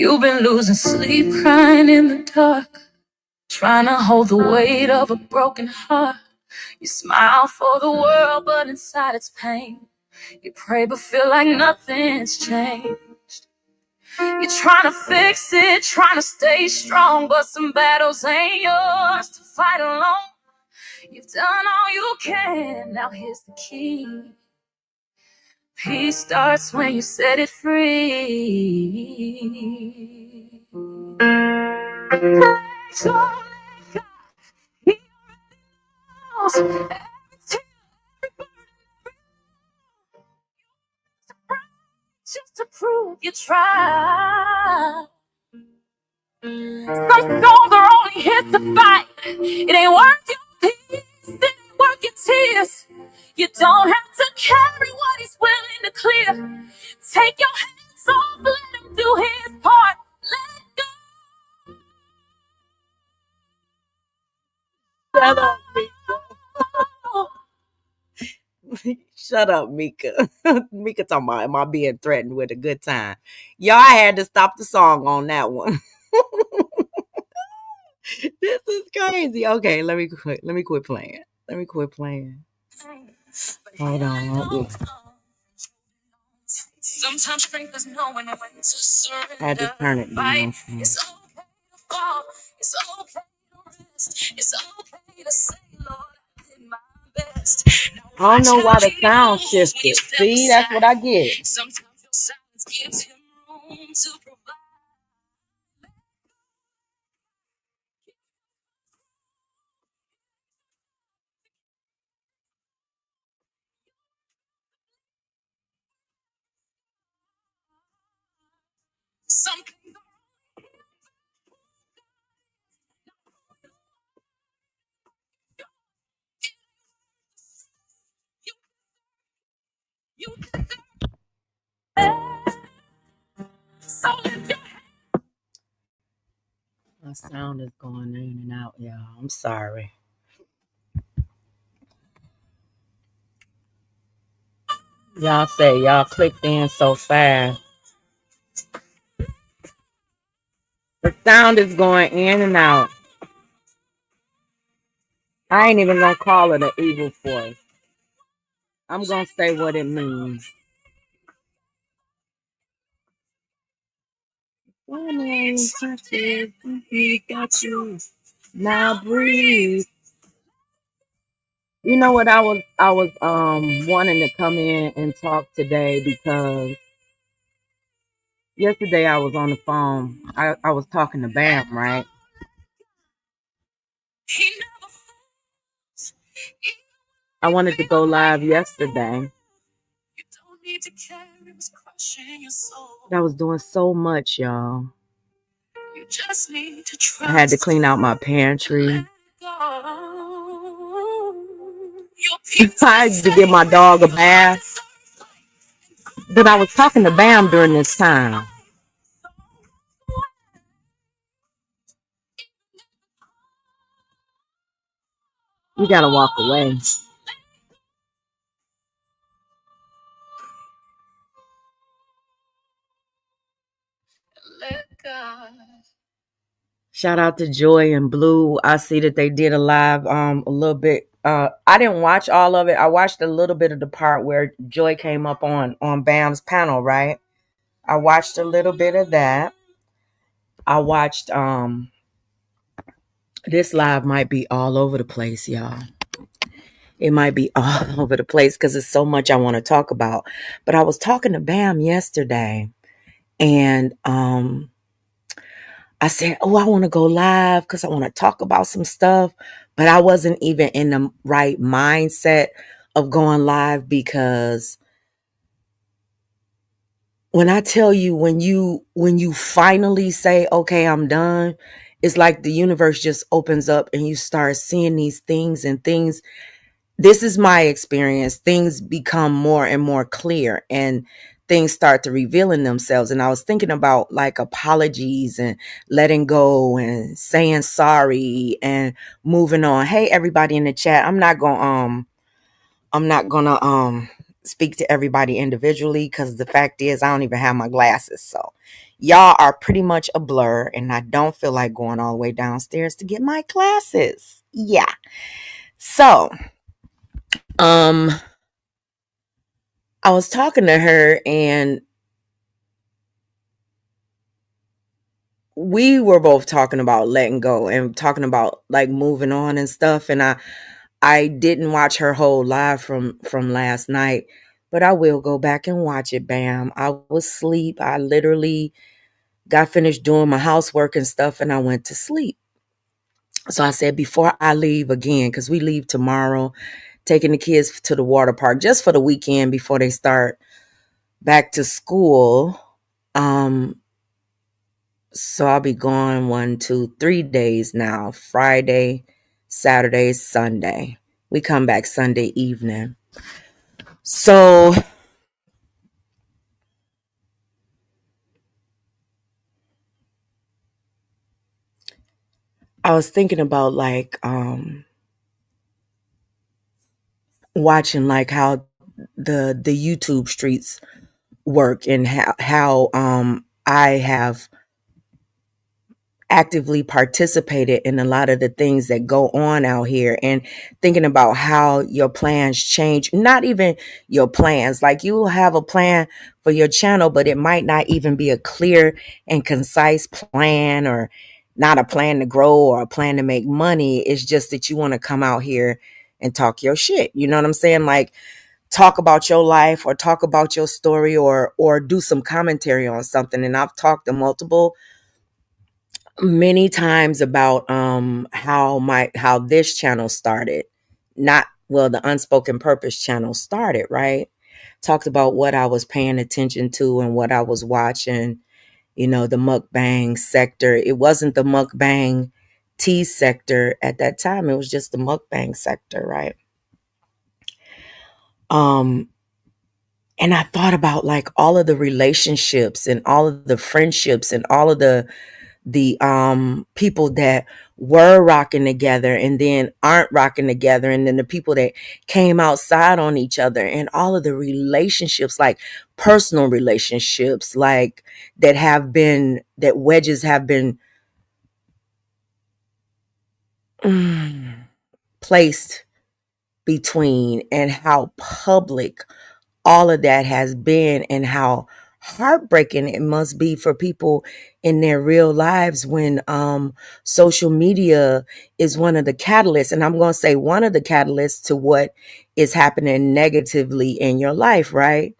You've been losing sleep, crying in the dark, trying to hold the weight of a broken heart. You smile for the world, but inside it's pain. You pray but feel like nothing's changed. You're trying to fix it, trying to stay strong, but some battles ain't yours to fight alone. You've done all you can, now here's the key. Peace starts when you set it free. Let go, let God, He knows every tear, every burden, just to prove you tried. Some storms are only here to fight. It ain't worth your peace, it ain't worth your tears. You don't have to carry what He's willing to clear. Take your hands off, let Him do His part. Let Shut up, go. Mika. Shut up, Mika. Mika talking about, am I being threatened with a good time? Y'all had to stop the song on that one. This is crazy. Okay, let me quit playing. Let me quit playing. Hold on. Sometimes strength is knowing when to surrender. I had to turn it down. It's okay to fall. It's okay to rest. It's okay to say, Lord, I did my best. I don't know why the sound shifted. See, that's what I get. Sometimes your silence gives Him room to provide. Something you so lift your My sound is going in and out, y'all. I'm sorry. Y'all say y'all clicked in so fast. The sound is going in and out. I ain't even gonna call it an evil force. I'm gonna say what it means. He got you. Now breathe. You know what, I was wanting to come in and talk today because yesterday I was on the phone. I was talking to Bam, right? He never fails. I wanted to go live yesterday. You don't need to carry what's crushing your soul. I was doing so much, y'all. You just need to trust. I had to clean out my pantry. Let go. Your I had to give my dog a bath. But I was talking to Bam during this time. You gotta walk away. Let God. Shout out to Joy and Blue. I see that they did a live a little bit. I didn't watch all of it. I watched a little bit of the part where Joy came up on Bam's panel, right? I watched a little bit of that. I watched this live might be all over the place, y'all. It might be all over the place because there's so much I want to talk about. But I was talking to Bam yesterday, and I said, oh, I want to go live because I want to talk about some stuff. But I wasn't even in the right mindset of going live because when I tell you, when you finally say, okay, I'm done, it's like the universe just opens up and you start seeing these things and things. This is my experience. Things become more and more clear and things start to revealing themselves. And I was thinking about like apologies and letting go and saying sorry and moving on. Hey, everybody in the chat. I'm not gonna speak to everybody individually because the fact is I don't even have my glasses. So Y'all are pretty much a blur, and I don't feel like going all the way downstairs to get my glasses. Yeah. So, um, I was talking to her, and we were both talking about letting go and talking about like moving on and stuff. And I didn't watch her whole live from last night, but I will go back and watch it. Bam. I was asleep. I literally got finished doing my housework and stuff, and I went to sleep. So I said, before I leave again, because we leave tomorrow, taking the kids to the water park just for the weekend before they start back to school. So I'll be gone 1, 2, 3 days now. Friday, Saturday, Sunday. We come back Sunday evening. So I was thinking about like watching like how the YouTube streets work, and how I have actively participated in a lot of the things that go on out here, and thinking about how your plans change. Not even your plans, like you will have a plan for your channel, but it might not even be a clear and concise plan, or not a plan to grow or a plan to make money. It's just that you want to come out here and talk your shit. You know what I'm saying? Like, talk about your life, or talk about your story, or do some commentary on something. And I've talked to many times about how this channel started. Not, well, the Unspoken Purpose channel started, right? Talked about what I was paying attention to and what I was watching, the mukbang sector. It wasn't the mukbang tea sector at that time. It was just the mukbang sector, right? And I thought about like all of the relationships and all of the friendships and all of the people that were rocking together and then aren't rocking together, and then the people that came outside on each other, and all of the relationships, like personal relationships, like that wedges have been placed between, and how public all of that has been, and how heartbreaking it must be for people in their real lives when social media is one of the catalysts. And I'm going to say one of the catalysts to what is happening negatively in your life, right?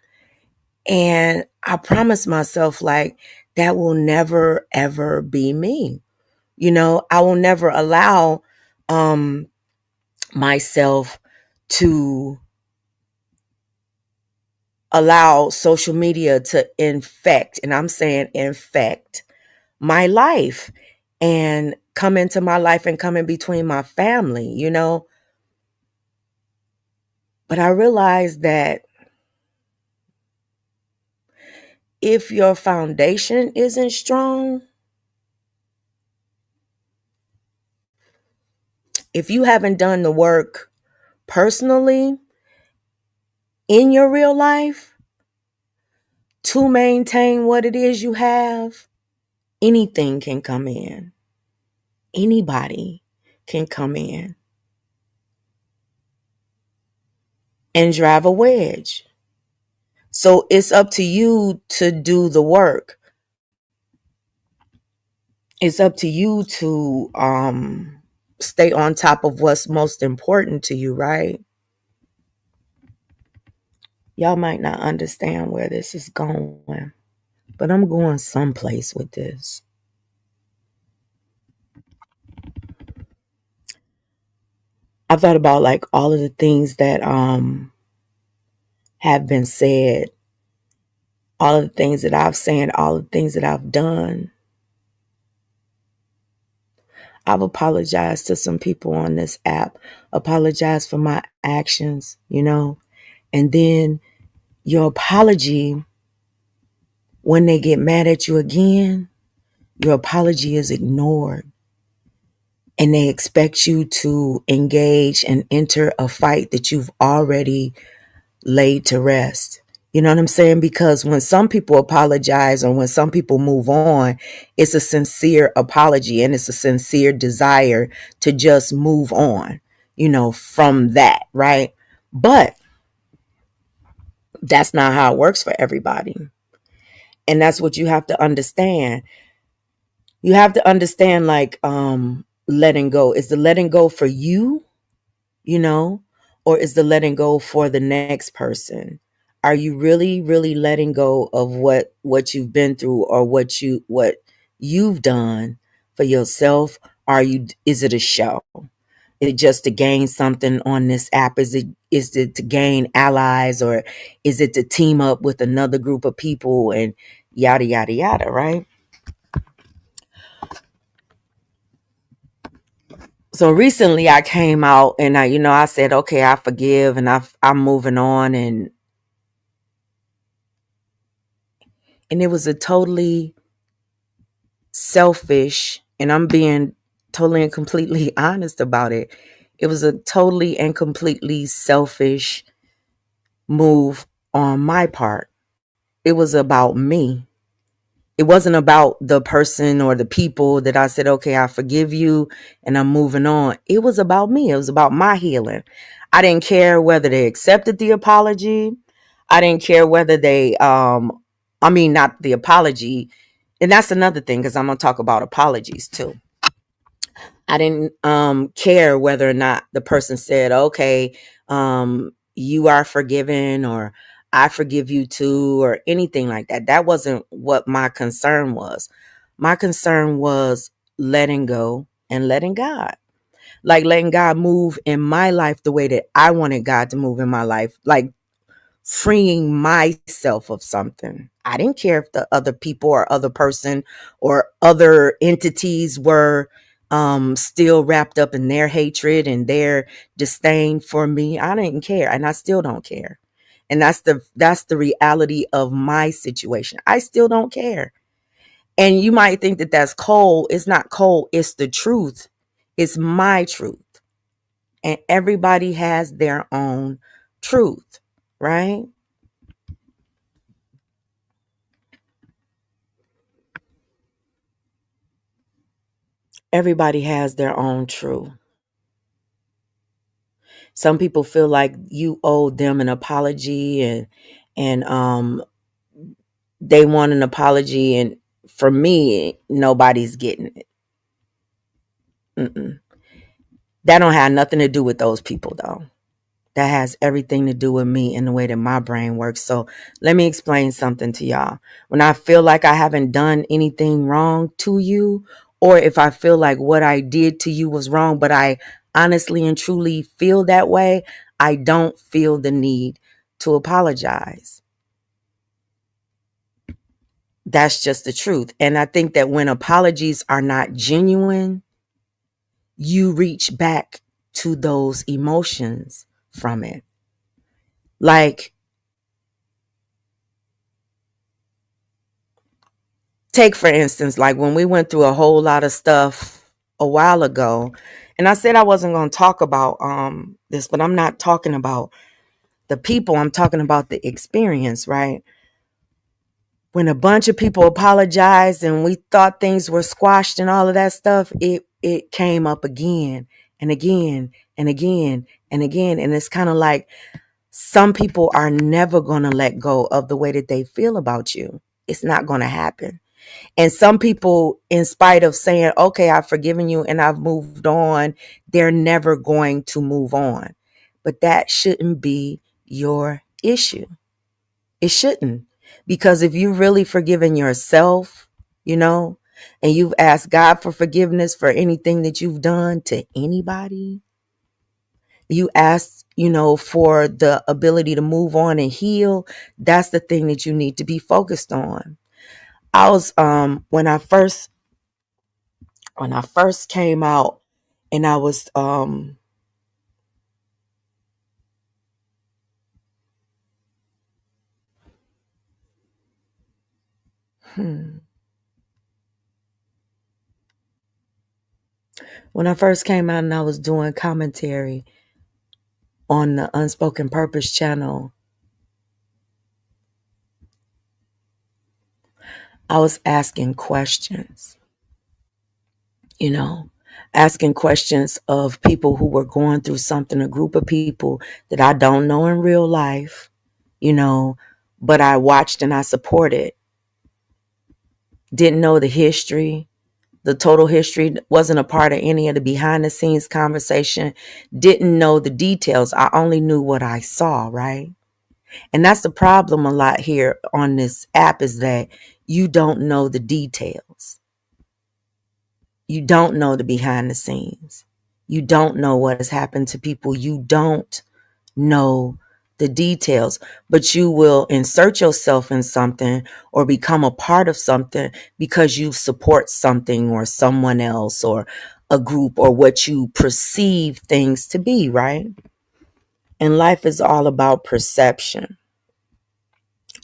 And I promised myself, like, that will never ever be me. I will never allow myself to allow social media to infect, and I'm saying infect, my life, and come into my life and come in between my family. But I realized that if your foundation isn't strong, if you haven't done the work personally in your real life to maintain what it is you have, anything can come in. Anybody can come in and drive a wedge. So it's up to you to do the work. It's up to you to stay on top of what's most important to you, right? Y'all might not understand where this is going, but I'm going someplace with this. I thought about like all of the things that have been said, all of the things that I've said, all of the things that I've done. I've apologized to some people on this app, apologized for my actions. And then your apology, when they get mad at you again, your apology is ignored. And they expect you to engage and enter a fight that you've already laid to rest. You know what I'm saying? Because when some people apologize or when some people move on, it's a sincere apology and it's a sincere desire to just move on, from that, right? But that's not how it works for everybody. And that's what you have to understand. You have to understand, like, letting go. Is the letting go for you, you know, or is the letting go for the next person? Are you really, really letting go of what you've been through or what you've done for yourself? Is it a show? Is it just to gain something on this app? Is it to gain allies, or is it to team up with another group of people and yada yada yada, right? So recently I came out and I said, okay, I forgive and I'm moving on, and it was a totally selfish, and I'm being totally and completely honest about it. It was a totally and completely selfish move on my part. It was about me. It wasn't about the person or the people that I said, okay, I forgive you and I'm moving on. It was about me. It was about my healing. I didn't care whether they accepted the apology. I didn't care whether not the apology. And that's another thing, because I'm going to talk about apologies too. I didn't care whether or not the person said, okay, you are forgiven, or I forgive you too, or anything like that. That wasn't what my concern was. My concern was letting go and letting God. Like letting God move in my life the way that I wanted God to move in my life. Like freeing myself of something. I didn't care if the other people or other person or other entities were still wrapped up in their hatred and their disdain for me. I didn't care, and I still don't care. And that's the reality of my situation. I still don't care. And you might think that that's cold. It's not cold. It's the truth. It's my truth. And everybody has their own truth, right? Everybody has their own truth. Some people feel like you owe them an apology, and they want an apology, and for me, nobody's getting it. Mm-mm. That don't have nothing to do with those people, though. That has everything to do with me and the way that my brain works. So let me explain something to y'all. When I feel like I haven't done anything wrong to you, or if I feel like what I did to you was wrong, but I honestly and truly feel that way, I don't feel the need to apologize. That's just the truth. And I think that when apologies are not genuine, you reach back to those emotions from it. Like, take for instance, like when we went through a whole lot of stuff a while ago, and I said I wasn't going to talk about this, but I'm not talking about the people, I'm talking about the experience, right? When a bunch of people apologized and we thought things were squashed and all of that stuff, it came up again and again and again and again. And it's kind of like some people are never going to let go of the way that they feel about you. It's not going to happen. And some people, in spite of saying, okay, I've forgiven you and I've moved on, they're never going to move on. But that shouldn't be your issue. It shouldn't. Because if you've really forgiven yourself, and you've asked God for forgiveness for anything that you've done to anybody, you ask, for the ability to move on and heal, that's the thing that you need to be focused on. I was when I first came out, and I was hmm, when I first came out and I was doing commentary on the Unspoken Purpose channel, I was asking questions, you know, asking questions of people who were going through something, a group of people that I don't know in real life, you know, but I watched and I supported. Didn't know the history, the total history, wasn't a part of any of the behind the scenes conversation, didn't know the details. I only knew what I saw, right? And that's the problem a lot here on this app is that you don't know the details. You don't know the behind the scenes. You don't know what has happened to people. You don't know the details, but you will insert yourself in something or become a part of something because you support something or someone else or a group or what you perceive things to be, right? And life is all about perception,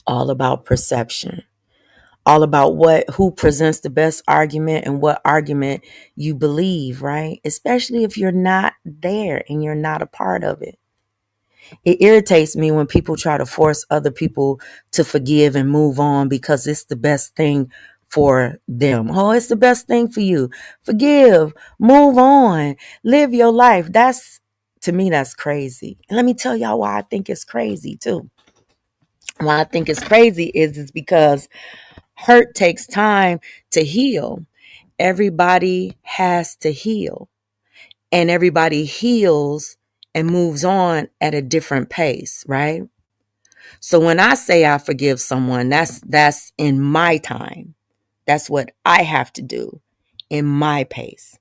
all about perception, all about who presents the best argument and what argument you believe, right? Especially if you're not there and you're not a part of it. It irritates me when people try to force other people to forgive and move on because it's the best thing for them. Oh, it's the best thing for you. Forgive, move on, live your life. To me, that's crazy. And let me tell y'all why I think it's crazy too. Why I think it's crazy is because hurt takes time to heal. Everybody has to heal, and everybody heals and moves on at a different pace, right? So when I say I forgive someone, that's in my time. That's what I have to do in my pace.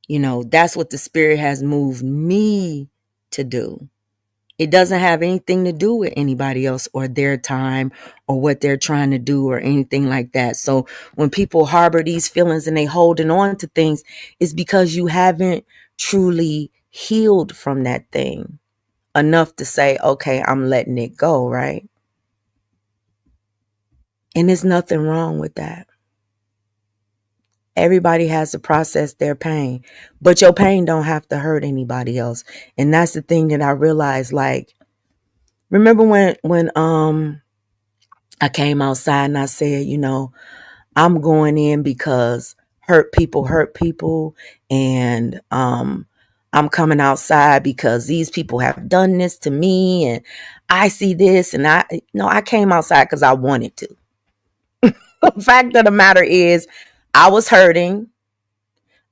That's what the spirit has moved me to do. It doesn't have anything to do with anybody else or their time or what they're trying to do or anything like that. So when people harbor these feelings and they holding on to things, it's because you haven't truly healed from that thing enough to say, okay, I'm letting it go, right? And there's nothing wrong with that. Everybody has to process their pain, but your pain don't have to hurt anybody else. And that's the thing that I realized. Like, remember when I came outside and I said, I'm going in because hurt people, and I'm coming outside because these people have done this to me, and I see this, and I came outside because I wanted to. The fact of the matter is, I was hurting.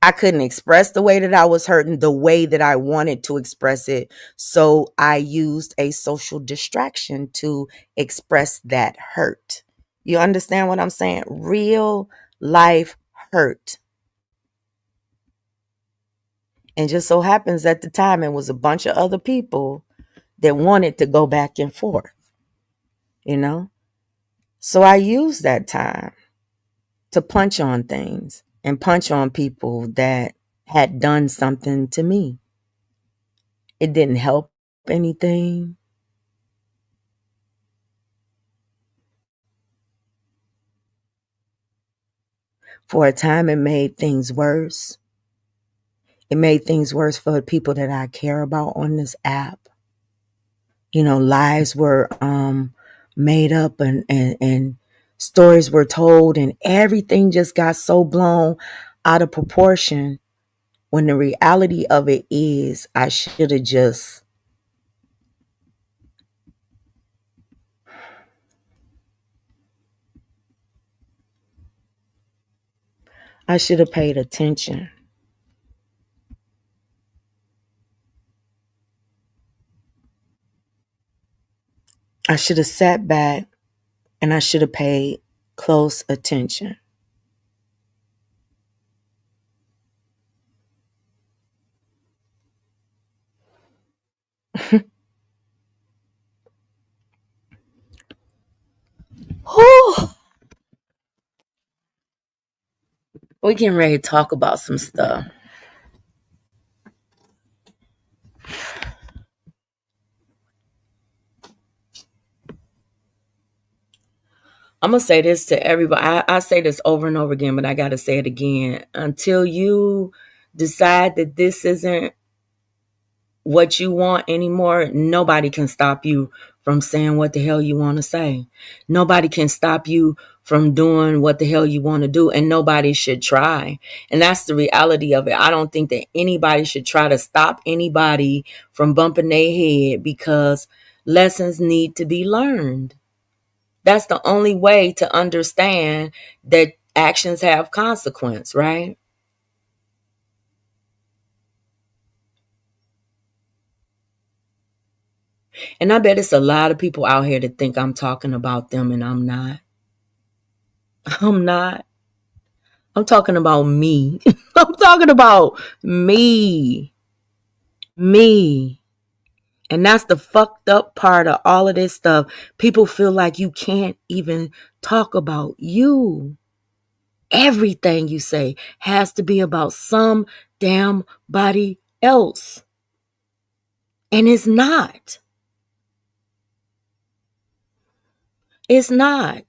I couldn't express the way that I was hurting the way that I wanted to express it. So I used a social distraction to express that hurt. You understand what I'm saying? Real life hurt. And just so happens at the time, it was a bunch of other people that wanted to go back and forth, you know? So I used that time to punch on things and punch on people that had done something to me. It didn't help anything. For a time, it made things worse. It made things worse for the people that I care about on this app. Lies were made up and stories were told, and everything just got so blown out of proportion when the reality of it is I should have paid attention. I should have sat back and I should have paid close attention. Whew. We getting ready to talk about some stuff. I'm going to say this to everybody. I say this over and over again, but I got to say it again. Until you decide that this isn't what you want anymore, nobody can stop you from saying what the hell you want to say. Nobody can stop you from doing what the hell you want to do, and nobody should try. And that's the reality of it. I don't think that anybody should try to stop anybody from bumping their head, because lessons need to be learned. That's the only way to understand that actions have consequence, right? And I bet it's a lot of people out here that think I'm talking about them, and I'm not. I'm not. I'm talking about me. I'm talking about me. Me. And that's the fucked up part of all of this stuff. People feel like you can't even talk about you. Everything you say has to be about some damn body else. And it's not. It's not.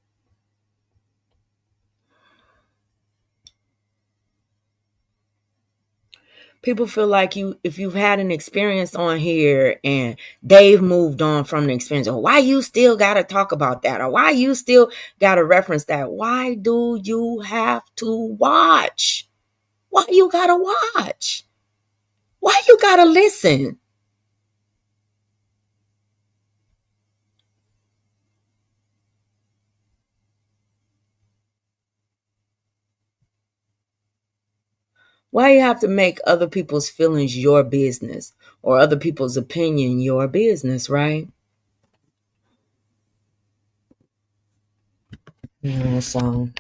People feel like you, if you've had an experience on here and they've moved on from the experience, or why you still got to talk about that, or why you still got to reference that. Why do you have to watch? Why you got to watch? Why you got to listen? Why you have to make other people's feelings your business, or other people's opinion your business, right? Yeah, so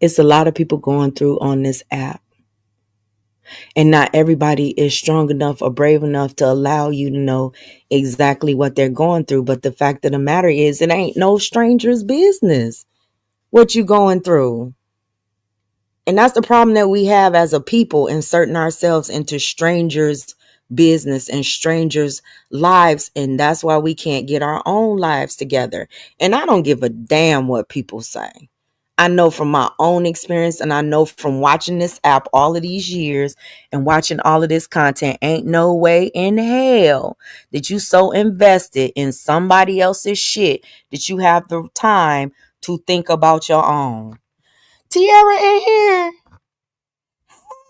it's a lot of people going through on this app. And not everybody is strong enough or brave enough to allow you to know exactly what they're going through. But the fact of the matter is, it ain't no stranger's business what you going through. And that's the problem that we have as a people, inserting ourselves into strangers' business and strangers' lives. And that's why we can't get our own lives together. And I don't give a damn what people say. I know from my own experience, and I know from watching this app all of these years and watching all of this content, ain't no way in hell that you so invested in somebody else's shit that you have the time to think about your own. Tiara in here.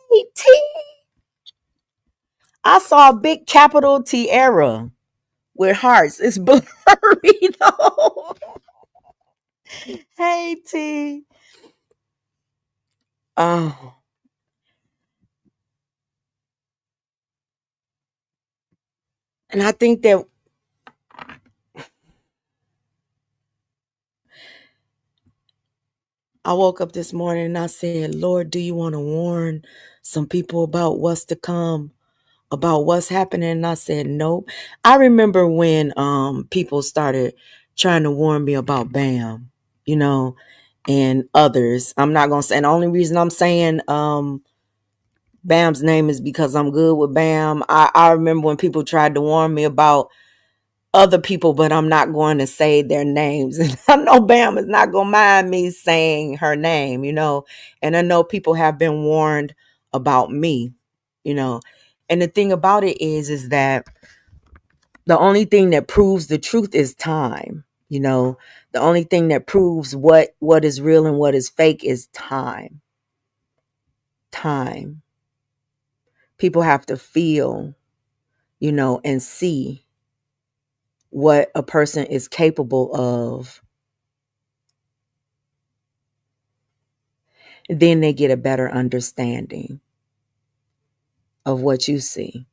Hey, T. I saw a big capital Tiara with hearts. It's blurry though. Hey, T. Oh, and I think that I woke up this morning and I said, Lord, do you want to warn some people about what's to come, about what's happening? And I said, nope. I remember when people started trying to warn me about BAM, you know, and others. I'm not gonna say, and the only reason I'm saying Bam's name is because I'm good with Bam. I remember when people tried to warn me about other people, but I'm not going to say their names. And I know Bam is not going to mind me saying her name, you know. And I know people have been warned about me, you know. And the thing about it is that the only thing that proves the truth is time, you know. The only thing that proves what is real and what is fake is time. Time. People have to feel, you know, and see what a person is capable of. Then they get a better understanding of what you see.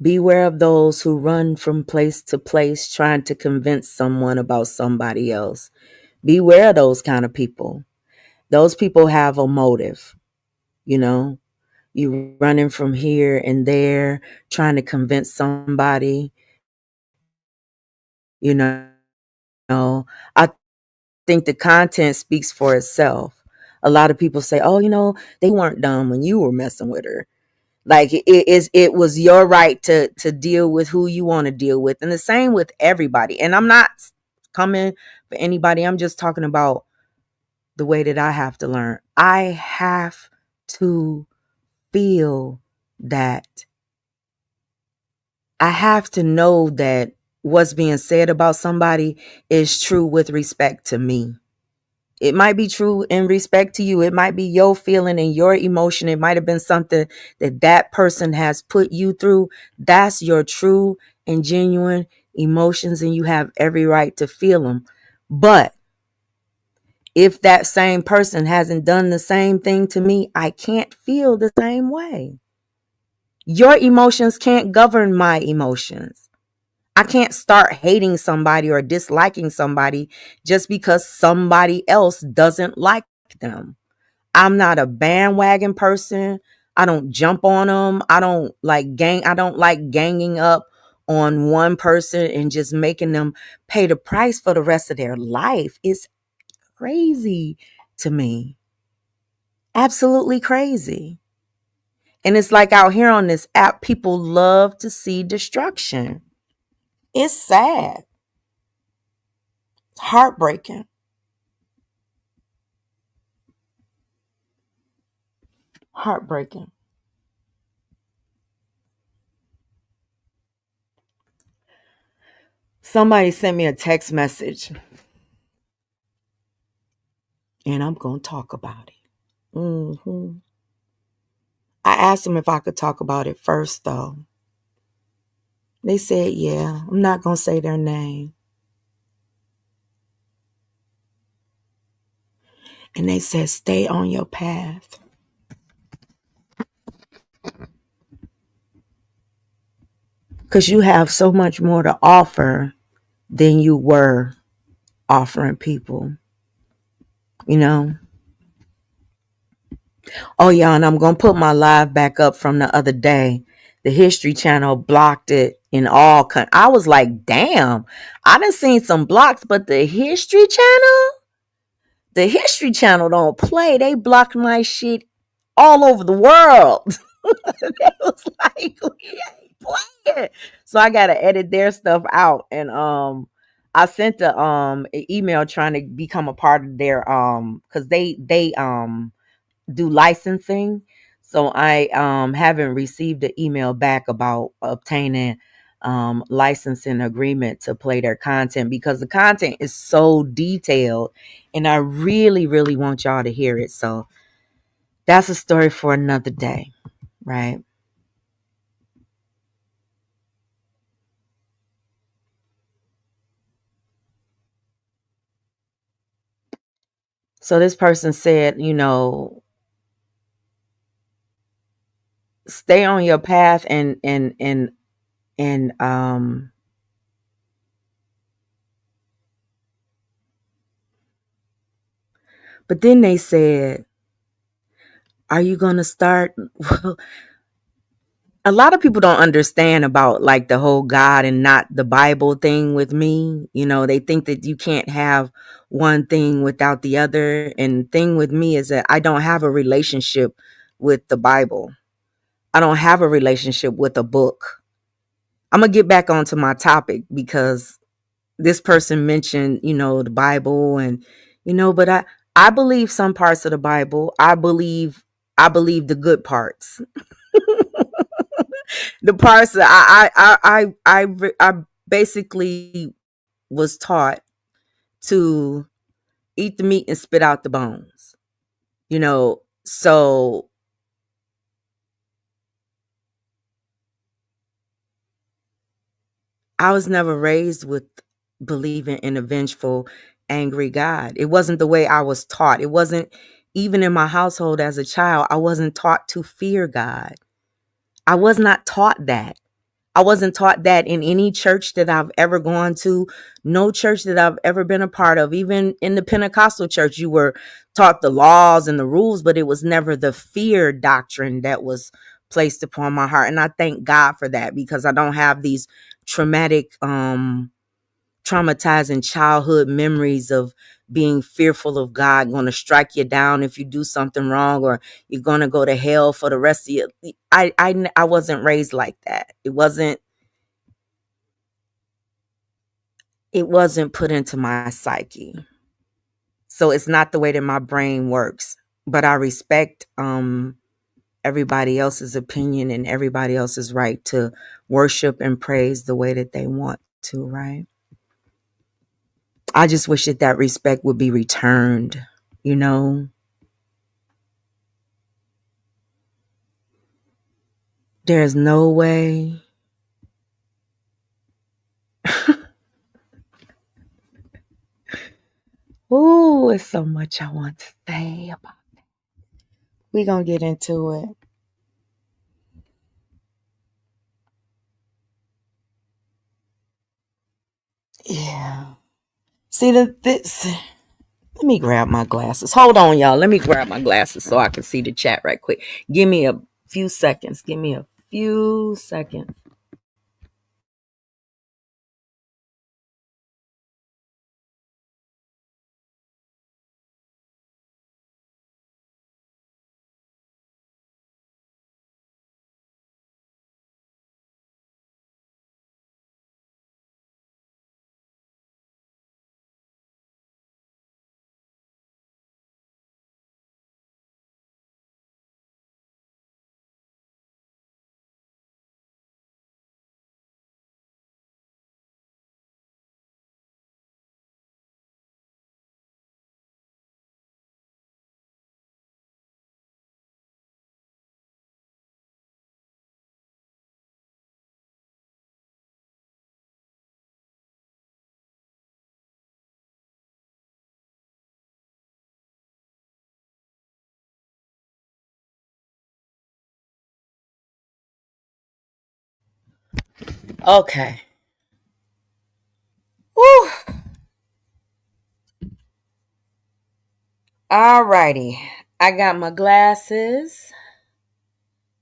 Beware of those who run from place to place trying to convince someone about somebody else. Beware of those kind of people. Those people have a motive, you know. You running from here and there trying to convince somebody, you know. I think the content speaks for itself. A lot of people say, oh, they weren't done when you were messing with her. Like it was your right to deal with who you want to deal with. And the same with everybody. And I'm not coming for anybody. I'm just talking about the way that I have to learn. I have to feel that. I have to know that what's being said about somebody is true with respect to me. It might be true in respect to you. It might be your feeling and your emotion. It might have been something that that person has put you through. That's your true and genuine emotions, and you have every right to feel them. But if that same person hasn't done the same thing to me, I can't feel the same way. Your emotions can't govern my emotions. I can't start hating somebody or disliking somebody just because somebody else doesn't like them. I'm not a bandwagon person. I don't jump on them. I don't like ganging up on one person and just making them pay the price for the rest of their life. It's crazy to me. Absolutely crazy. And it's like out here on this app, people love to see destruction. It's sad. It's heartbreaking. Heartbreaking. Somebody sent me a text message, and I'm going to talk about it. I asked them if I could talk about it first, though. They said, yeah. I'm not going to say their name. And they said, stay on your path. Because you have so much more to offer than you were offering people. You know? Oh, yeah, and I'm going to put my live back up from the other day. The History Channel blocked it in all countries. I was like, damn, I done seen some blocks, but the History Channel don't play. They blocked my shit all over the world. They was like, we ain't playing. So I gotta edit their stuff out. And I sent an email trying to become a part of their because they do licensing. So I haven't received an email back about obtaining licensing agreement to play their content, because the content is so detailed and I really, really want y'all to hear it. So that's a story for another day, right? So this person said, stay on your path and but then they said, are you going to start? Well, a lot of people don't understand about like the whole God and not the Bible thing with me. They think that you can't have one thing without the other. And the thing with me is that I don't have a relationship with the Bible. I don't have a relationship with a book. I'm going to get back onto my topic because this person mentioned, the Bible and, but I believe some parts of the Bible. I believe the good parts. The parts that I basically was taught to eat the meat and spit out the bones. So I was never raised with believing in a vengeful, angry God. It wasn't the way I was taught. It wasn't even in my household as a child. I wasn't taught to fear God. I was not taught that. I wasn't taught that in any church that I've ever gone to, no church that I've ever been a part of. Even in the Pentecostal church, you were taught the laws and the rules, but it was never the fear doctrine that was placed upon my heart. And I thank God for that, because I don't have these traumatic traumatizing childhood memories of being fearful of God going to strike you down if you do something wrong, or you're going to go to hell for the rest of your. I wasn't raised like that. It wasn't put into my psyche. So it's not the way that my brain works. But I respect everybody else's opinion and everybody else's right to worship and praise the way that they want to, right? I just wish that respect would be returned, you know? There's no way. Ooh, it's so much I want to say about it. We're going to get into it. Yeah. See, this. Let me grab my glasses. Hold on, y'all. Let me grab my glasses so I can see the chat right quick. Give me a few seconds. Give me a few seconds. Okay. Woo. All righty. I got my glasses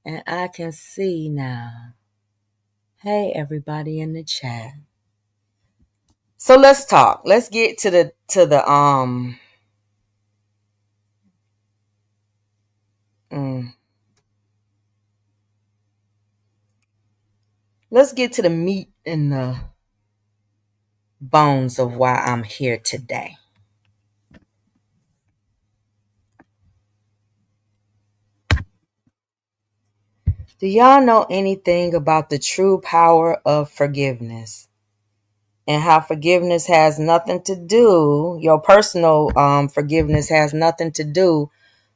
and I can see now. Hey, everybody in the chat. So let's talk. Let's get to the let's get to the meat and the bones of why I'm here today. Do y'all know anything about the true power of forgiveness? And how forgiveness has nothing to do, your personal forgiveness has nothing to do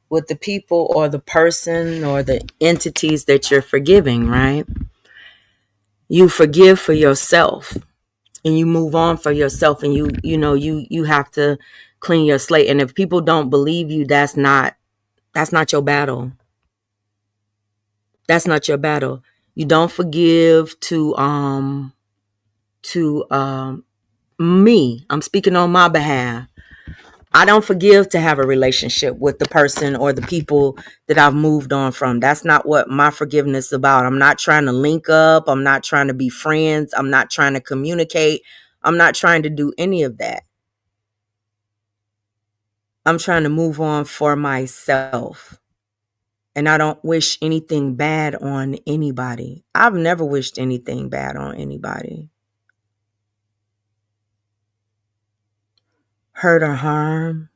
with the people or the person or the entities that you're forgiving, right? You forgive for yourself and you move on for yourself, and you have to clean your slate. And if people don't believe you, that's not your battle. That's not your battle. You don't forgive to me. I'm speaking on my behalf. I don't forgive to have a relationship with the person or the people that I've moved on from. That's not what my forgiveness is about. I'm not trying to link up. I'm not trying to be friends. I'm not trying to communicate. I'm not trying to do any of that. I'm trying to move on for myself. And I don't wish anything bad on anybody. I've never wished anything bad on anybody. Hurt or harm.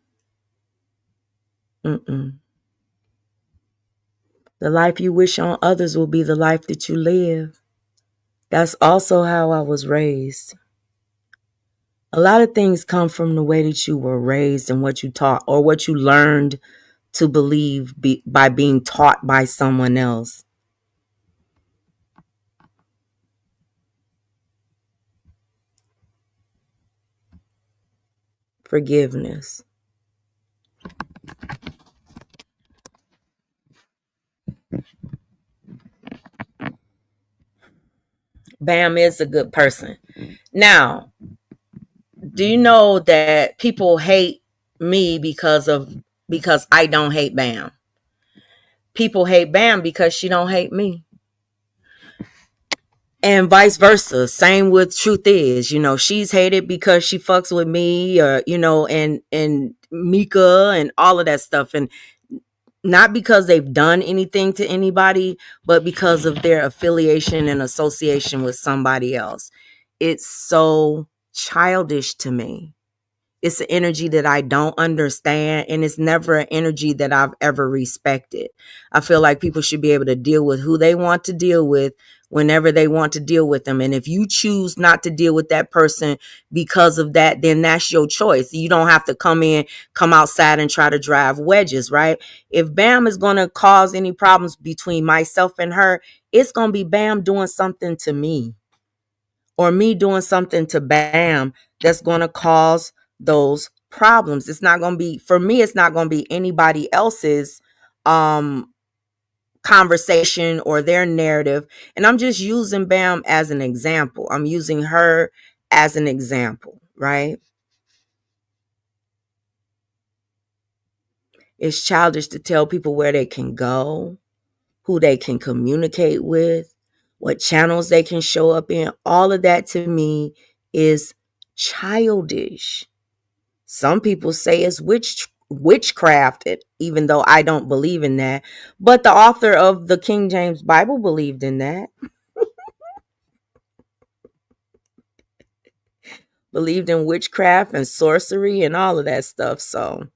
Mm-mm. The life you wish on others will be the life that you live. That's also how I was raised. A lot of things come from the way that you were raised and what you taught or what you learned to believe by being taught by someone else. Forgiveness. Bam is a good person. Now, do you know that people hate me because I don't hate Bam? People hate Bam because she don't hate me. And vice versa. Same with Truth Is, she's hated because she fucks with me, or and Mika and all of that stuff. And not because they've done anything to anybody, but because of their affiliation and association with somebody else. It's so childish to me. It's an energy that I don't understand, and it's never an energy that I've ever respected. I feel like people should be able to deal with who they want to deal with whenever they want to deal with them. And if you choose not to deal with that person because of that, then that's your choice. You don't have to come outside and try to drive wedges, right? If Bam is going to cause any problems between myself and her, it's going to be Bam doing something to me, or me doing something to Bam that's going to cause those problems. It's not going to be, for me, it's not going to be anybody else's conversation or their narrative. And I'm just using Bam as an example. I'm using her as an example, right? It's childish to tell people where they can go, who they can communicate with, what channels they can show up in. All of that to me is childish. Some people say it's witchcraft, even though I don't believe in that. But the author of the King James Bible believed in that. Believed in witchcraft and sorcery and all of that stuff. So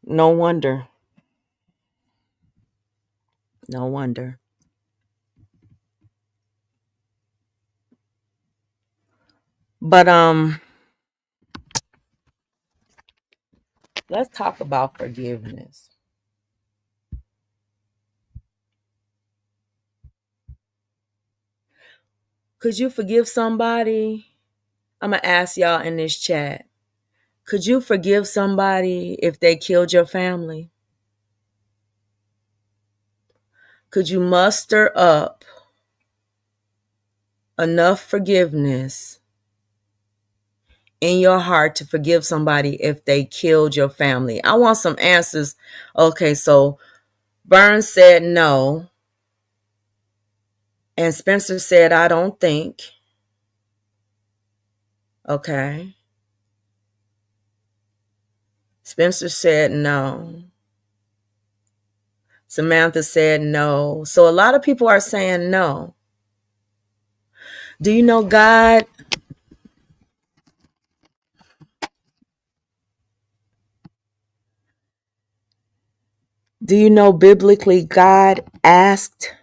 no wonder. No wonder. But let's talk about forgiveness. Could you forgive somebody? I'm going to ask y'all in this chat. Could you forgive somebody if they killed your family? Could you muster up enough forgiveness in your heart to forgive somebody if they killed your family? I want some answers. Okay, so Burns said no. And Spencer said, I don't think. Okay. Spencer said no. Samantha said no. So a lot of people are saying no. Do you know God? Do you know biblically God asked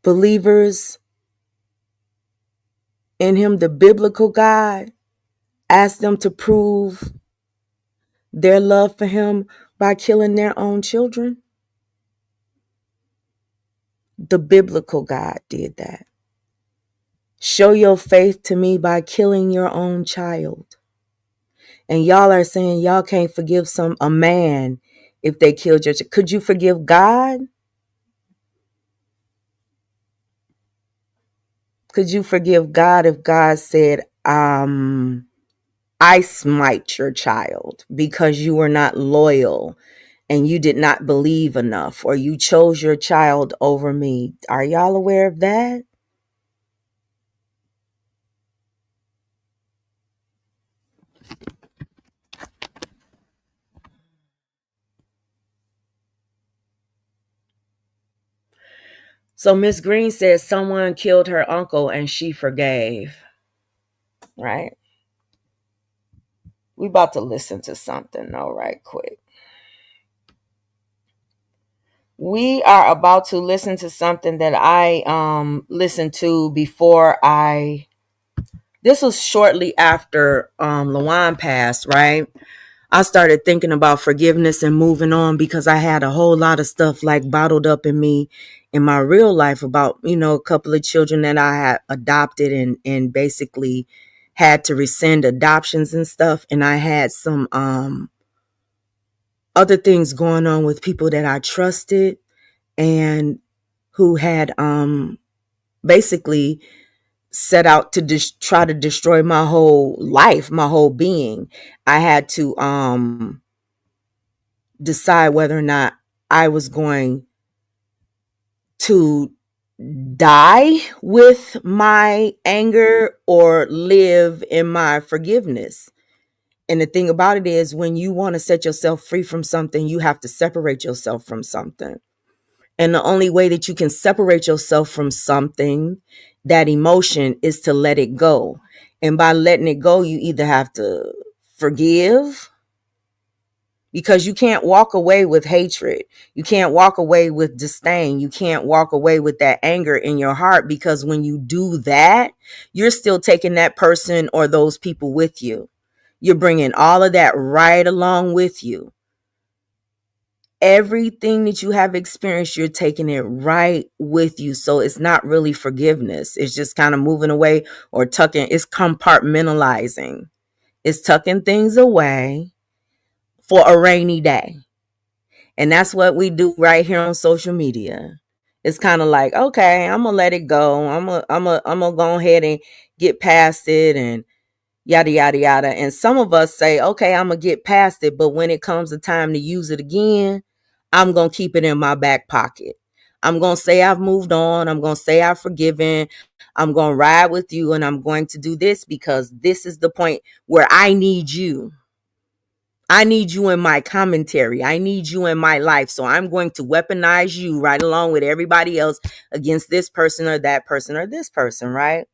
believers in him, the biblical God, asked them to prove their love for him by killing their own children? The biblical God did that. Show your faith to me by killing your own child. And y'all are saying y'all can't forgive a man if they killed your child. Could you forgive God? Could you forgive God if God said, I smite your child because you were not loyal and you did not believe enough, or you chose your child over me? Are y'all aware of that? So Miss Green says someone killed her uncle and she forgave. Right? We about to listen to something though, right quick. We are about to listen to something that I listened to before this was shortly after Lawan passed, right? I started thinking about forgiveness and moving on because I had a whole lot of stuff like bottled up in me in my real life about, a couple of children that I had adopted and basically had to rescind adoptions and stuff. And I had some other things going on with people that I trusted and who had basically set out to try to destroy my whole life, my whole being. I had to decide whether or not I was going to die with my anger or live in my forgiveness. And the thing about it is, when you want to set yourself free from something, you have to separate yourself from something. And the only way that you can separate yourself from something, that emotion, is to let it go. And by letting it go, you either have to forgive, because you can't walk away with hatred. You can't walk away with disdain. You can't walk away with that anger in your heart, because when you do that, you're still taking that person or those people with you. You're bringing all of that right along with you. Everything that you have experienced, you're taking it right with you. So it's not really forgiveness. It's just kind of moving away or tucking. It's compartmentalizing. It's tucking things away for a rainy day. And that's what we do right here on social media. It's kind of like, okay, I'm going to let it go. I'm going to go ahead and get past it and yada, yada, yada. And some of us say, okay, I'm going to get past it. But when it comes the time to use it again, I'm going to keep it in my back pocket. I'm going to say I've moved on. I'm going to say I've forgiven. I'm going to ride with you, and I'm going to do this because this is the point where I need you. I need you in my commentary. I need you in my life. So I'm going to weaponize you right along with everybody else against this person or that person or this person, right?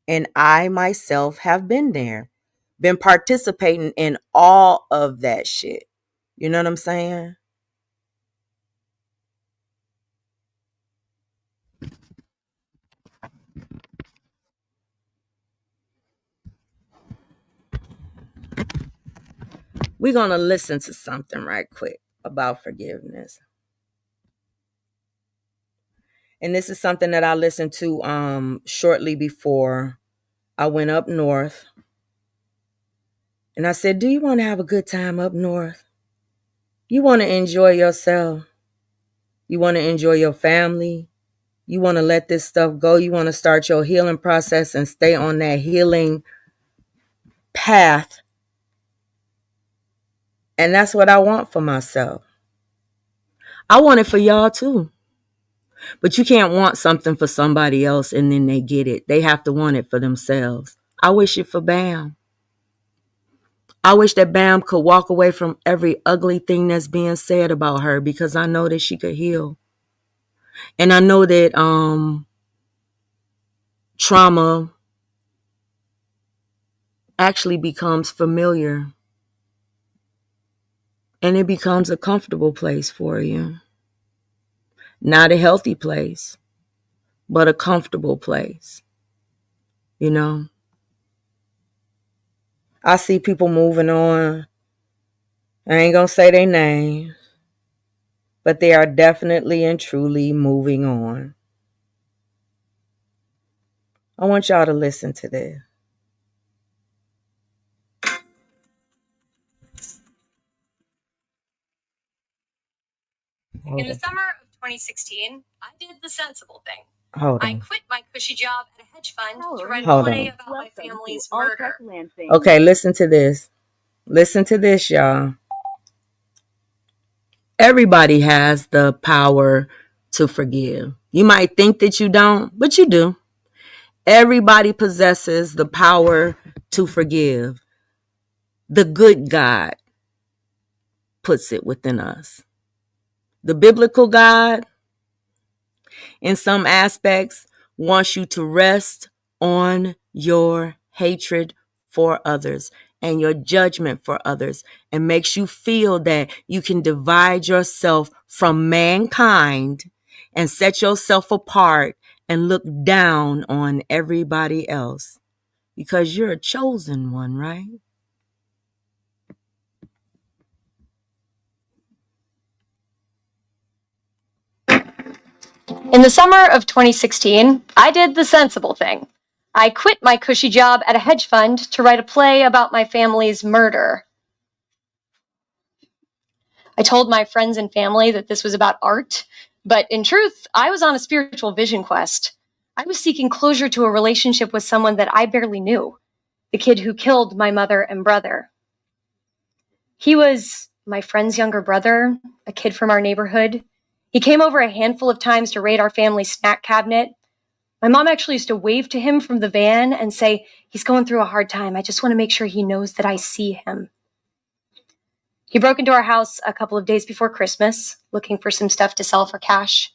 And I myself have been there, been participating in all of that shit. You know what I'm saying? We're going to listen to something right quick about forgiveness. And this is something that I listened to shortly before I went up north. And I said, do you want to have a good time up north? You want to enjoy yourself. You want to enjoy your family. You want to let this stuff go. You want to start your healing process and stay on that healing path. And that's what I want for myself. I want it for y'all too. But you can't want something for somebody else and then they get it. They have to want it for themselves. I wish it for Bam. I wish that Bam could walk away from every ugly thing that's being said about her, because I know that she could heal. And I know that trauma actually becomes familiar, and it becomes a comfortable place for you. Not a healthy place, but a comfortable place. You know, I see people moving on. I ain't gonna say their name, but they are definitely and truly moving on. I want y'all to listen to this. In the summer of 2016, I did the sensible thing. Hold I on. quit my cushy job at a hedge fund to write a Hold play on. about my family's murder. Okay, listen to this. Listen to this, y'all. Everybody has the power to forgive. You might think that you don't, but you do. Everybody possesses the power to forgive. The good God puts it within us. The biblical God, in some aspects, wants you to rest on your hatred for others and your judgment for others, and makes you feel that you can divide yourself from mankind and set yourself apart and look down on everybody else because you're a chosen one, right? In the summer of 2016, I did the sensible thing. I quit my cushy job at a hedge fund to write a play about my family's murder. I told my friends and family that this was about art, but in truth, I was on a spiritual vision quest. I was seeking closure to a relationship with someone that I barely knew, the kid who killed my mother and brother. He was my friend's younger brother, a kid from our neighborhood. He came over a handful of times to raid our family snack cabinet. My mom actually used to wave to him from the van and say, "He's going through a hard time. I just want to make sure he knows that I see him." He broke into our house a couple of days before Christmas, looking for some stuff to sell for cash.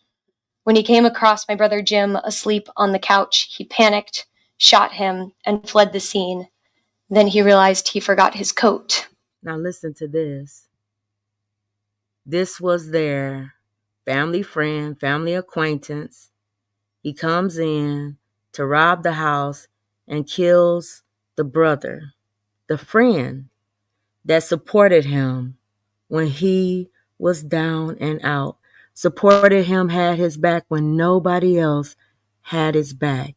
When he came across my brother Jim asleep on the couch, he panicked, shot him, and fled the scene. Then he realized he forgot his coat. Now listen to this. This was their family friend, family acquaintance. He comes in to rob the house and kills the brother, the friend that supported him when he was down and out, supported him, had his back when nobody else had his back,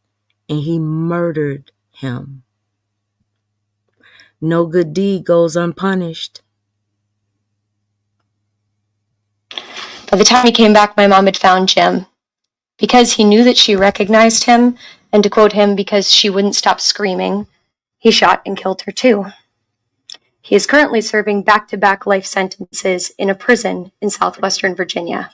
and he murdered him. No good deed goes unpunished. By the time he came back, my mom had found Jim. Because he knew that she recognized him, and to quote him, because she wouldn't stop screaming, he shot and killed her too. He is currently serving back-to-back life sentences in a prison in southwestern Virginia.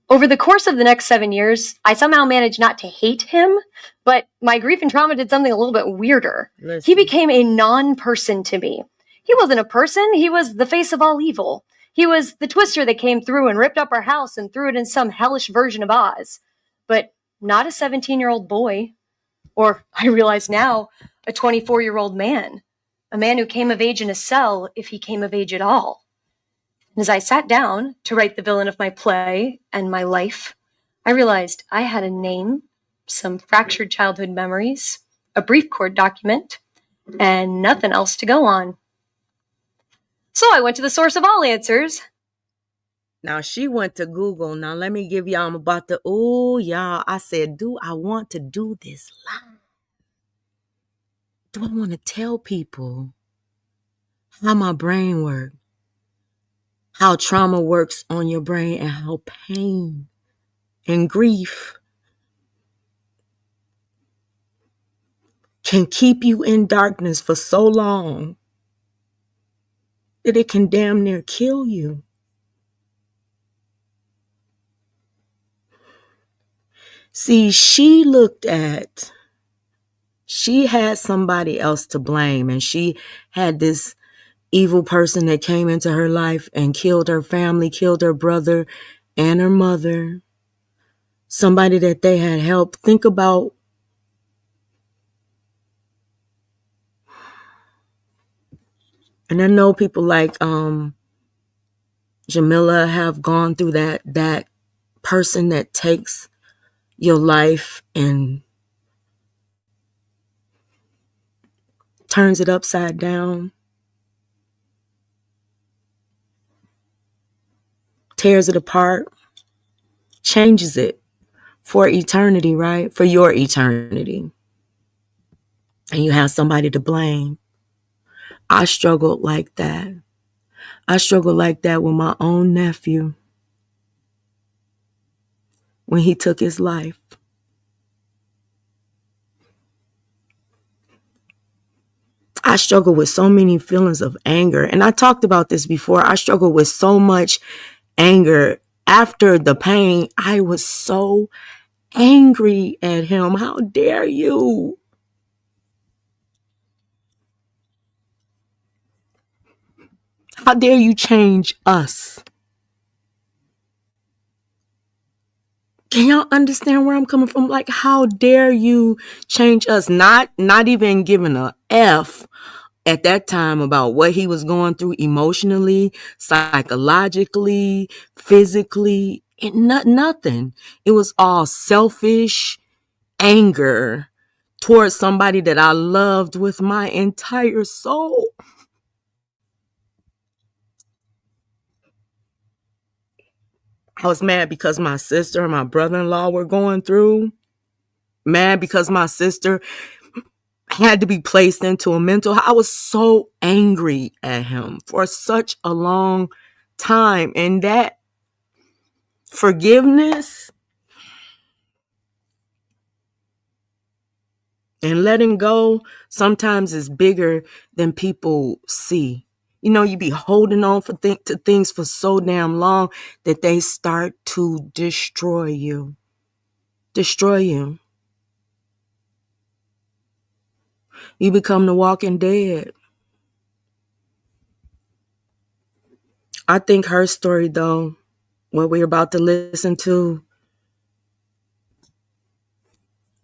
Over the course of the next 7 years, I somehow managed not to hate him, but my grief and trauma did something a little bit weirder. Listen. He became a non-person to me. He wasn't a person, he was the face of all evil. He was the twister that came through and ripped up our house and threw it in some hellish version of Oz. But not a 17-year-old boy. Or, I realize now, a 24-year-old man. A man who came of age in a cell, if he came of age at all. And as I sat down to write the villain of my play and my life, I realized I had a name, some fractured childhood memories, a brief court document, and nothing else to go on. So I went to the source of all answers. Now she went to Google. Now let me give y'all, I'm about to, y'all, I said, do I want to do this live? Do I want to tell people how my brain works? How trauma works on your brain and how pain and grief can keep you in darkness for so long that it can damn near kill you. See, she had somebody else to blame, and she had this evil person that came into her life and killed her family, killed her brother and her mother, somebody that they had helped. Think about and I know people like Jamila have gone through that person that takes your life and turns it upside down, tears it apart, changes it for eternity, right? For your eternity. And you have somebody to blame. I struggled like that. I struggled like that with my own nephew when he took his life. I struggle with so many feelings of anger. And I talked about this before. I struggle with so much anger. After the pain, I was so angry at him. How dare you? How dare you change us? Can y'all understand where I'm coming from? Like, how dare you change us? Not even giving a F at that time about what he was going through emotionally, psychologically, physically, nothing. It was all selfish anger towards somebody that I loved with my entire soul. I was mad because my sister and my brother-in-law were going through. Mad because my sister had to be placed into a mental. I was so angry at him for such a long time. And that forgiveness and letting go sometimes is bigger than people see. You know, you be holding on to things for so damn long that they start to destroy you. Destroy you. You become the walking dead. I think her story, though, what we're about to listen to,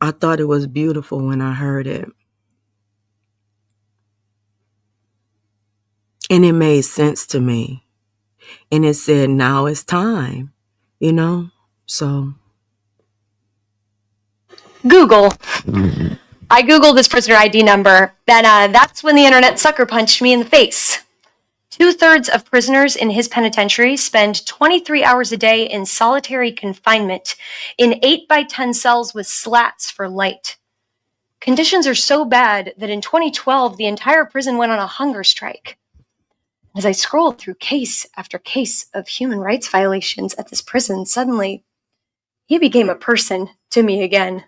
I thought it was beautiful when I heard it. And it made sense to me. And it said, now it's time, you know? So. Google. I Googled his prisoner ID number. Then that's when the internet sucker punched me in the face. 2/3 of prisoners in his penitentiary spend 23 hours a day in solitary confinement in 8x10 cells with slats for light. Conditions are so bad that in 2012, the entire prison went on a hunger strike. As I scrolled through case after case of human rights violations at this prison, suddenly he became a person to me again.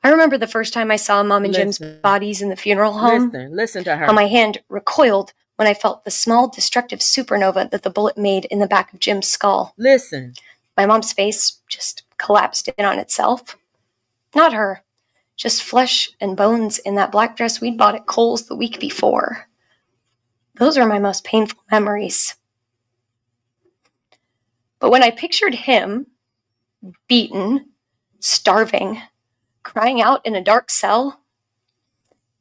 I remember the first time I saw Mom and Jim's bodies in the funeral home. Listen to her. How my hand recoiled when I felt the small destructive supernova that the bullet made in the back of Jim's skull. Listen. My mom's face just collapsed in on itself. Not her, just flesh and bones in that black dress we'd bought at Kohl's the week before. Those are my most painful memories. But when I pictured him, beaten, starving, crying out in a dark cell,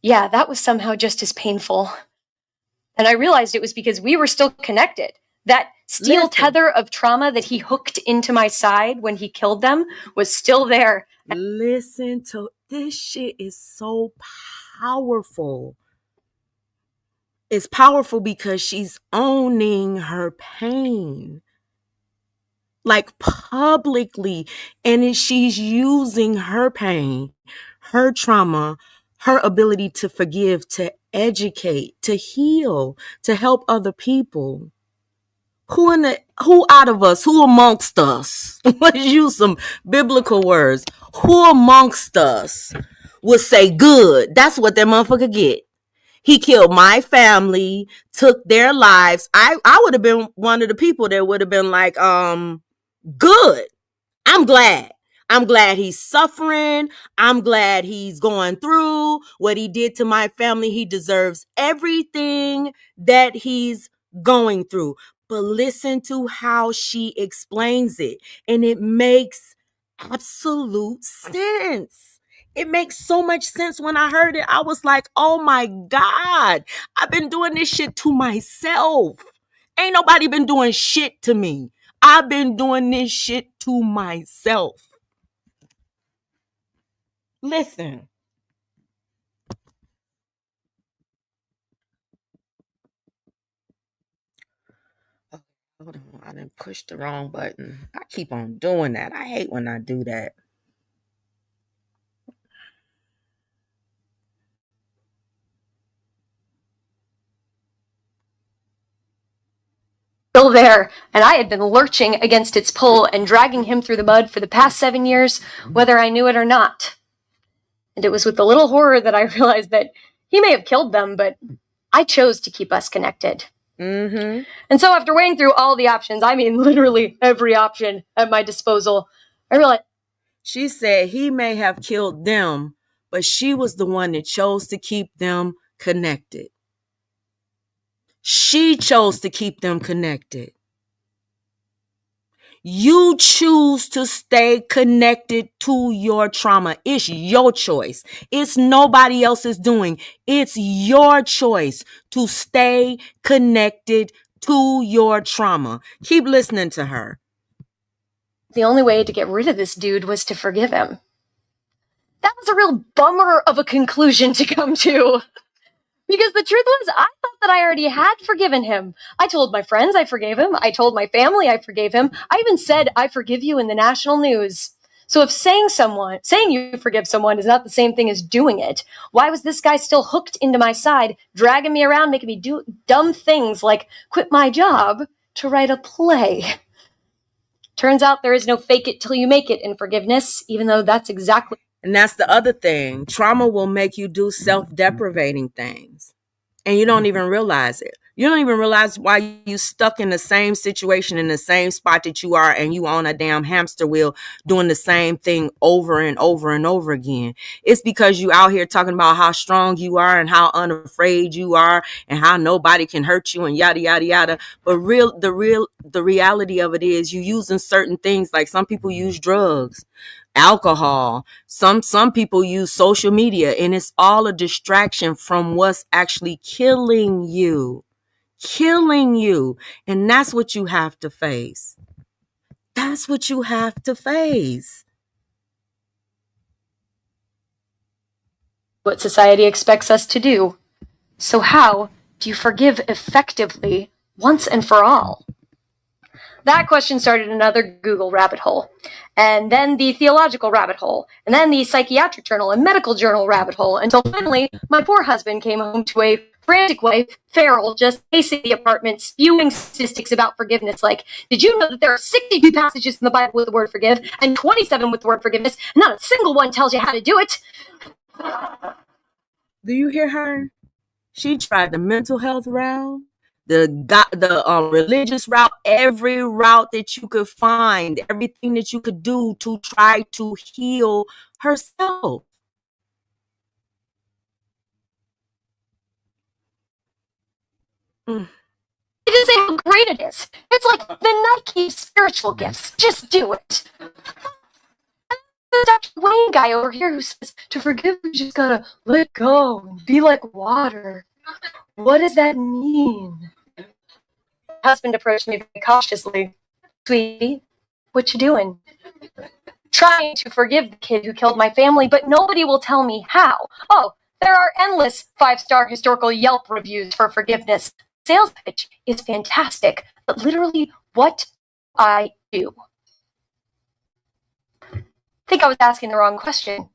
yeah, that was somehow just as painful. And I realized it was because we were still connected. That steel tether of trauma that he hooked into my side when he killed them was still there. Listen to this shit is so powerful. It's powerful because she's owning her pain. Like publicly. And she's using her pain, her trauma, her ability to forgive, to educate, to heal, to help other people. Who out of us, who amongst us, let's use some biblical words, who amongst us would say good? That's what that motherfucker get. He killed my family, took their lives. I would have been one of the people that would have been like, good. I'm glad. I'm glad he's suffering. I'm glad he's going through what he did to my family. He deserves everything that he's going through. But listen to how she explains it. And it makes absolute sense. It makes so much sense. When I heard it, I was like, oh my God, I've been doing this shit to myself. Ain't nobody been doing shit to me. I've been doing this shit to myself. Listen. Oh, hold on. I didn't push the wrong button. I keep on doing that. I hate when I do that. Still there, and I had been lurching against its pull and dragging him through the mud for the past 7 years, whether I knew it or not. And it was with a little horror that I realized that he may have killed them, but I chose to keep us connected. Mm-hmm. And so after weighing through all the options, I mean literally every option at my disposal, I realized. She said he may have killed them, but she was the one that chose to keep them connected. She chose to keep them connected. You choose to stay connected to your trauma. It's your choice. It's nobody else's doing. It's your choice to stay connected to your trauma. Keep listening to her. The only way to get rid of this dude was to forgive him. That was a real bummer of a conclusion to come to. Because the truth was, I thought that I already had forgiven him. I told my friends I forgave him. I told my family I forgave him. I even said, I forgive you in the national news. So if saying you forgive someone is not the same thing as doing it, why was this guy still hooked into my side, dragging me around, making me do dumb things like quit my job to write a play? Turns out there is no fake it till you make it in forgiveness, even though that's exactly. And that's the other thing. Trauma will make you do self-deprivating things. and you don't even realize it. You don't even realize why you stuck in the same situation in the same spot that you are, and you on a damn hamster wheel doing the same thing over and over and over again. It's because you out here talking about how strong you are and how unafraid you are and how nobody can hurt you and yada yada yada. But the reality of it is you using certain things, like some people use drugs, alcohol, some people use social media, and it's all a distraction from what's actually killing you. And that's what you have to face. That's what you have to face. What society expects us to do. So how do you forgive effectively once and for all? That question started another Google rabbit hole, and then the theological rabbit hole, and then the psychiatric journal and medical journal rabbit hole, until finally my poor husband came home to a frantic wife, feral, just pacing the apartment, spewing statistics about forgiveness like, did you know that there are 62 passages in the Bible with the word forgive, and 27 with the word forgiveness, and not a single one tells you how to do it? Do you hear her? She tried the mental health route, the religious route, every route that you could find, everything that you could do to try to heal herself. It is how great it is. It's like the Nike spiritual gifts. Just do it. The Dr. Wayne guy over here who says to forgive, you just gotta let go and be like water. What does that mean? Husband approached me very cautiously. Sweetie, what you doing? Trying to forgive the kid who killed my family, but nobody will tell me how. Oh, there are endless 5-star historical Yelp reviews for forgiveness. Sales pitch is fantastic, but literally, what I do? I think I was asking the wrong question,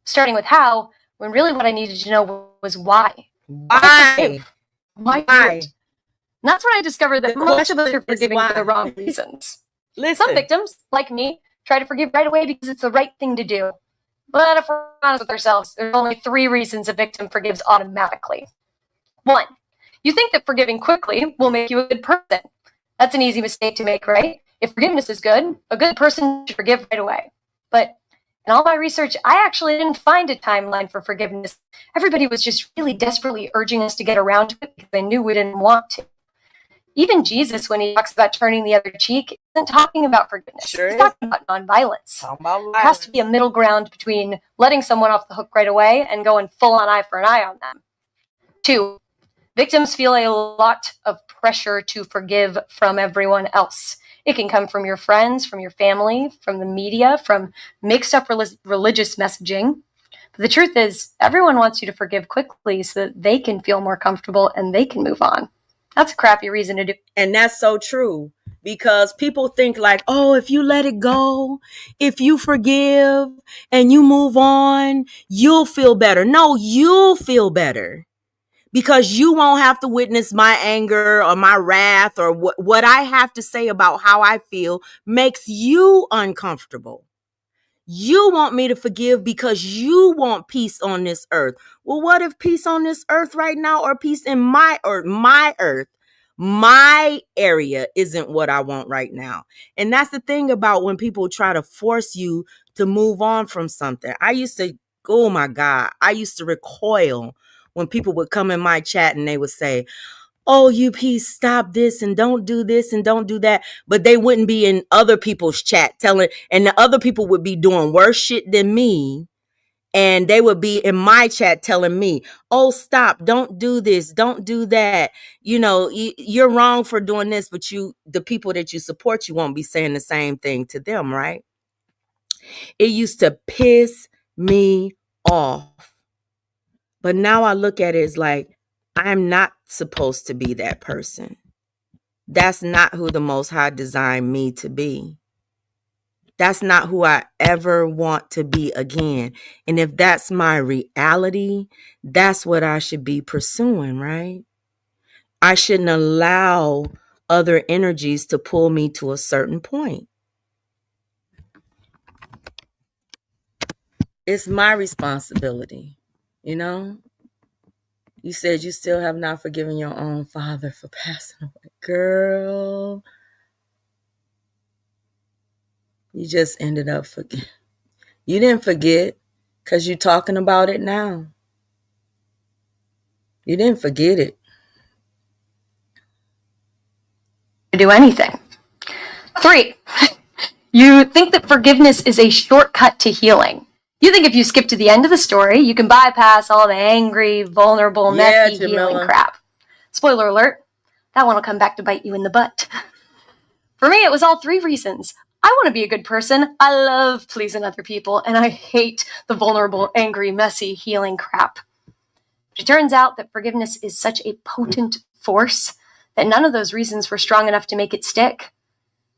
starting with how, when really what I needed to know was why. Why? Why do it? And that's when I discovered that most of us are forgiving for the wrong reasons. Listen. Some victims, like me, try to forgive right away because it's the right thing to do. But if we're honest with ourselves, there's only 3 reasons a victim forgives automatically. 1, you think that forgiving quickly will make you a good person. That's an easy mistake to make, right? If forgiveness is good, a good person should forgive right away. But in all my research, I actually didn't find a timeline for forgiveness. Everybody was just really desperately urging us to get around to it because they knew we didn't want to. Even Jesus, when he talks about turning the other cheek, isn't talking about forgiveness. Sure He's is. talking about nonviolence. There has to be a middle ground between letting someone off the hook right away and going full on eye for an eye on them. 2, victims feel a lot of pressure to forgive from everyone else. It can come from your friends, from your family, from the media, from mixed up religious messaging. But the truth is, everyone wants you to forgive quickly so that they can feel more comfortable and they can move on. That's a crappy reason to do. And that's so true, because people think like, oh, if you let it go, if you forgive and you move on, you'll feel better. No, you'll feel better because you won't have to witness my anger or my wrath or what I have to say about how I feel makes you uncomfortable. You want me to forgive because you want peace on this earth. Well, what if peace on this earth right now, or peace in my earth, my area isn't what I want right now? And that's the thing about when people try to force you to move on from something. Oh my God, I used to recoil when people would come in my chat and they would say, oh, you please stop this and don't do this and don't do that. But they wouldn't be in other people's chat and the other people would be doing worse shit than me. And they would be in my chat telling me, oh, stop, don't do this, don't do that. You know, you're wrong for doing this, but the people that you support, you won't be saying the same thing to them, right? It used to piss me off. But now I look at it as like, I'm not supposed to be that person. That's not who the Most High designed me to be. That's not who I ever want to be again. And if that's my reality, that's what I should be pursuing, right? I shouldn't allow other energies to pull me to a certain point. It's my responsibility, you know? You said you still have not forgiven your own father for passing away. Girl, you just ended up forgetting. You didn't forget because you're talking about it now. You didn't forget it. To do anything. 3, you think that forgiveness is a shortcut to healing. You think if you skip to the end of the story, you can bypass all the angry, vulnerable, messy healing crap. Spoiler alert, that one will come back to bite you in the butt. For me, it was all 3 reasons. I want to be a good person. I love pleasing other people, and I hate the vulnerable, angry, messy healing crap. It turns out that forgiveness is such a potent force that none of those reasons were strong enough to make it stick.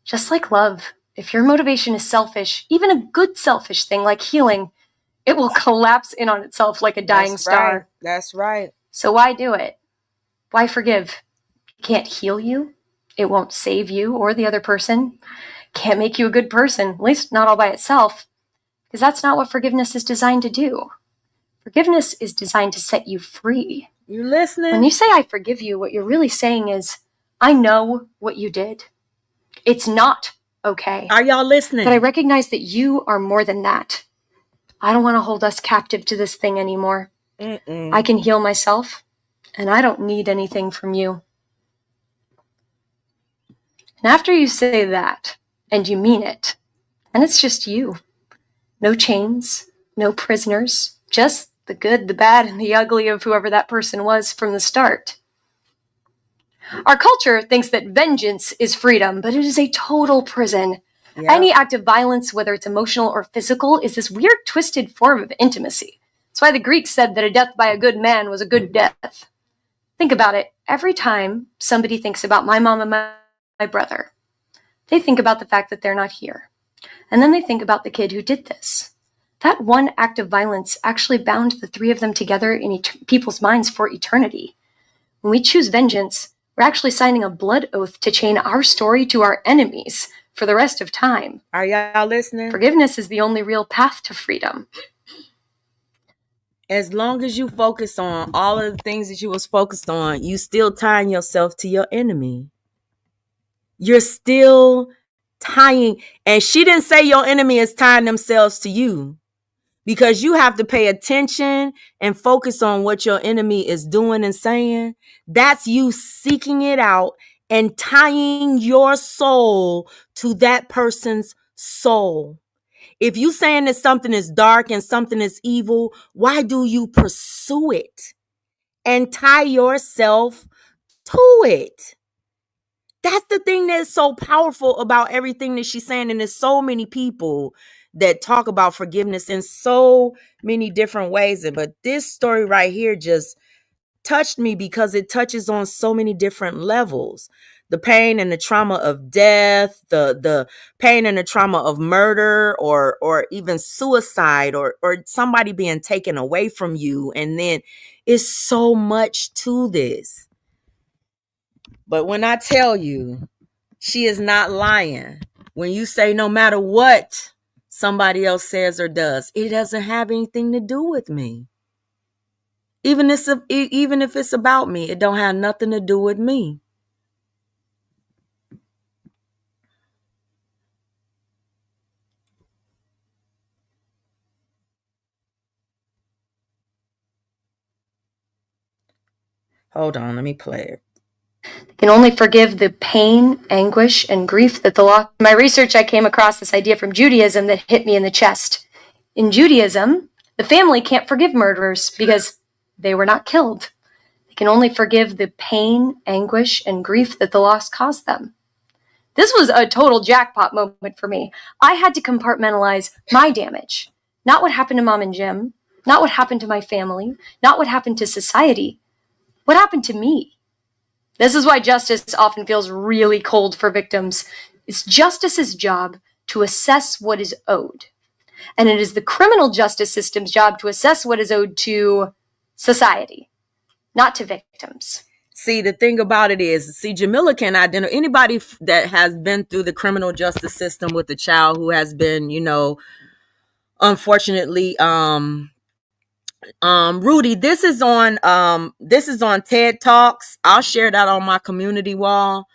Just like love, if your motivation is selfish, even a good selfish thing like healing, it will collapse in on itself like a dying star. Right. That's right. So why do it? Why forgive? It can't heal you. It won't save you or the other person. Can't make you a good person, at least not all by itself, because that's not what forgiveness is designed to do. Forgiveness is designed to set you free. You listening? When you say I forgive you, what you're really saying is, I know what you did. It's not okay. Are y'all listening? But I recognize that you are more than that. I don't want to hold us captive to this thing anymore. I can heal myself, and I don't need anything from you. And after you say that, and you mean it, and it's just you. No chains, no prisoners, just the good, the bad, and the ugly of whoever that person was from the start. Our culture thinks that vengeance is freedom, but it is a total prison. Yep. Any act of violence, whether it's emotional or physical, is this weird, twisted form of intimacy. That's why the Greeks said that a death by a good man was a good death. Think about it. Every time somebody thinks about my mom and my brother, they think about the fact that they're not here. And then they think about the kid who did this. That one act of violence actually bound the 3 of them together in people's minds for eternity. When we choose vengeance, we're actually signing a blood oath to chain our story to our enemies for the rest of time. Are y'all listening? Forgiveness is the only real path to freedom. As long as you focus on all of the things that you was focused on, you still tying yourself to your enemy. You're still tying, and she didn't say your enemy is tying themselves to you, because you have to pay attention and focus on what your enemy is doing and saying. That's you seeking it out and tying your soul to that person's soul. If you saying that something is dark and something is evil, why do you pursue it and tie yourself to it? That's the thing that's so powerful about everything that she's saying. And there's so many people that talk about forgiveness in so many different ways. But this story right here just touched me because it touches on so many different levels. The pain and the trauma of death, the pain and the trauma of murder, or even suicide, or somebody being taken away from you. And then it's so much to this. But when I tell you, she is not lying. When you say no matter what somebody else says or does, it doesn't have anything to do with me. Even if it's about me, it don't have nothing to do with me. Hold on, let me play it. Can only forgive the pain, anguish, and grief that the loss. In my research, I came across this idea from Judaism that hit me in the chest. In Judaism, the family can't forgive murderers because they were not killed. They can only forgive the pain, anguish, and grief that the loss caused them. This was a total jackpot moment for me. I had to compartmentalize my damage. Not what happened to Mom and Jim, not what happened to my family, not what happened to society. What happened to me? This is why justice often feels really cold for victims. It's justice's job to assess what is owed. And it is the criminal justice system's job to assess what is owed to society, not to victims. See, the thing about it is, Jamila can identify anybody that has been through the criminal justice system with a child who has been, unfortunately, Rudy, this is on TED Talks. I'll share that on my community wall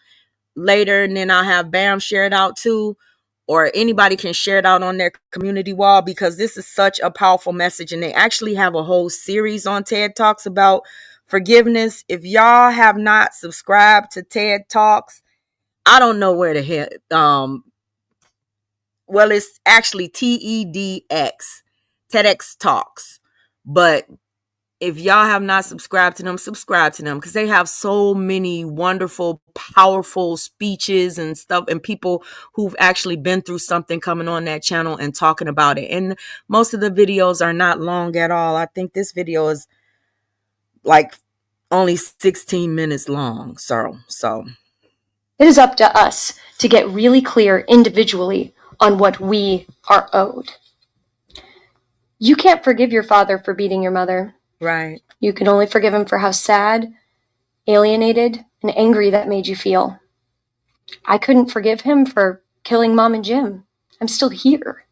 later, and then I'll have Bam share it out too, or anybody can share it out on their community wall, because this is such a powerful message. And they actually have a whole series on TED Talks about forgiveness. If y'all have not subscribed to TED Talks, I don't know where to hit. Well, it's actually TEDx Talks. But if y'all have not subscribed to them, subscribe to them, because they have so many wonderful, powerful speeches and stuff, and people who've actually been through something coming on that channel and talking about it. And most of the videos are not long at all. I think this video is like only 16 minutes long. So It is up to us to get really clear individually on what we are owed. You can't forgive your father for beating your mother. right. You can only forgive him for how sad, alienated, and angry that made you feel. I couldn't forgive him for killing Mom and Jim. I'm still here.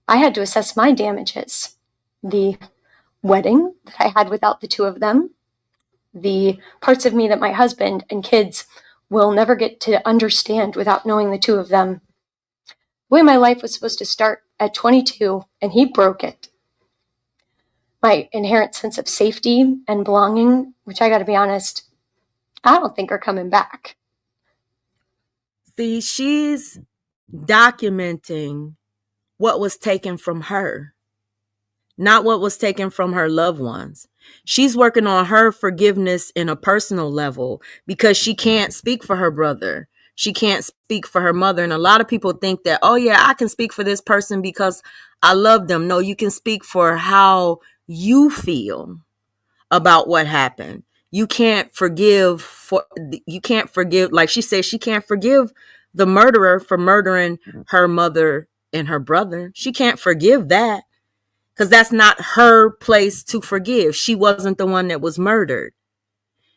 I had to assess my damages. The wedding that I had without the two of them, the parts of me that my husband and kids will never get to understand without knowing the two of them. The way my life was supposed to start at 22, and he broke it. My inherent sense of safety and belonging, which I gotta be honest, I don't think are coming back. See, she's documenting what was taken from her, not what was taken from her loved ones. She's working on her forgiveness in a personal level, because she can't speak for her brother. She can't speak for her mother. And a lot of people think that, oh yeah, I can speak for this person because I love them. No, you can speak for how you feel about what happened. You can't forgive, like she said, she can't forgive the murderer for murdering her mother and her brother. She can't forgive that, because that's not her place to forgive. She wasn't the one that was murdered.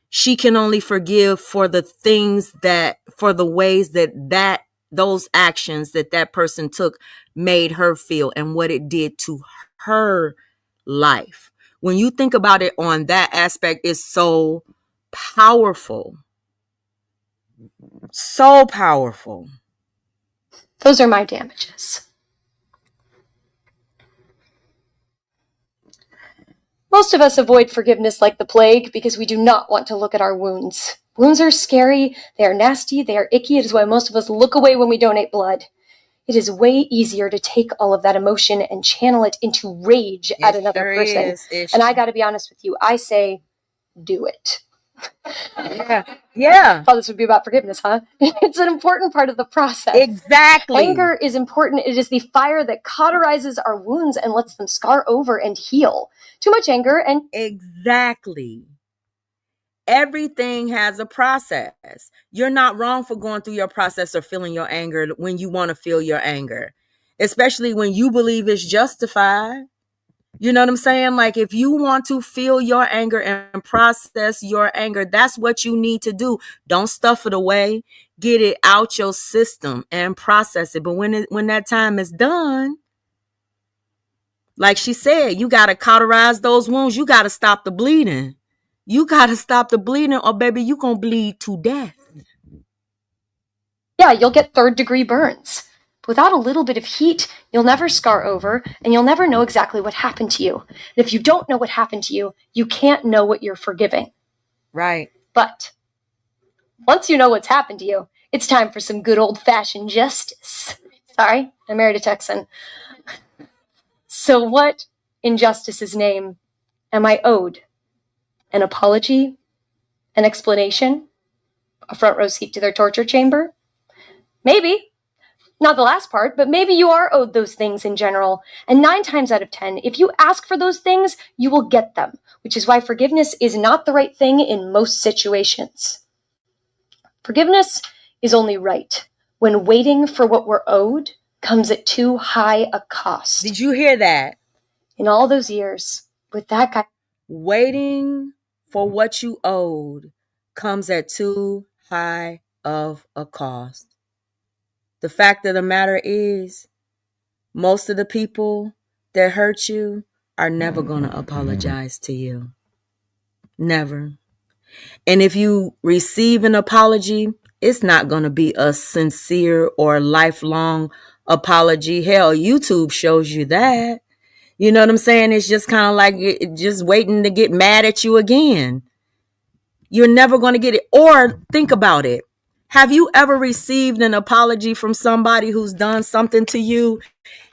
She can only forgive for the ways that those actions that person took made her feel, and what it did to her life. When you think about it on that aspect, it's so powerful. So powerful. Those are my damages. Most of us avoid forgiveness like the plague because we do not want to look at our wounds. Wounds are scary, they are nasty, they are icky. It is why most of us look away when we donate blood. It is way easier to take all of that emotion and channel it into rage at another person. And I gotta be honest with you, I say, do it. Yeah. Thought this would be about forgiveness, huh? It's an important part of the process. Exactly. Anger is important. It is the fire that cauterizes our wounds and lets them scar over and heal. Too much anger and... Exactly. Everything has a process. You're not wrong for going through your process or feeling your anger when you want to feel your anger, especially when you believe it's justified. You know what I'm saying? Like, if you want to feel your anger and process your anger, that's what you need to do. Don't stuff it away. Get it out your system and process it. But when that time is done, like she said, you got to cauterize those wounds. You got to stop the bleeding. You got to stop the bleeding, or baby, you going to bleed to death. Yeah, you'll get third-degree burns. Without a little bit of heat, you'll never scar over, and you'll never know exactly what happened to you. And if you don't know what happened to you, you can't know what you're forgiving. Right. But once you know what's happened to you, it's time for some good old-fashioned justice. Sorry, I married a Texan. So what, in justice's name, am I owed? An apology? An explanation? A front row seat to their torture chamber? Maybe. Not the last part, but maybe you are owed those things in general. And 9 times out of 10, if you ask for those things, you will get them, which is why forgiveness is not the right thing in most situations. Forgiveness is only right when waiting for what we're owed comes at too high a cost. Did you hear that? In all those years, with that guy... Waiting for what you owed comes at too high of a cost. The fact of the matter is, most of the people that hurt you, are never going to apologize to you. Never. And if you receive an apology, it's not going to be a sincere or lifelong apology. Hell, YouTube shows you that. You know what I'm saying? It's just kind of like just waiting to get mad at you again. You're never going to get it. Or think about it. Have you ever received an apology from somebody who's done something to you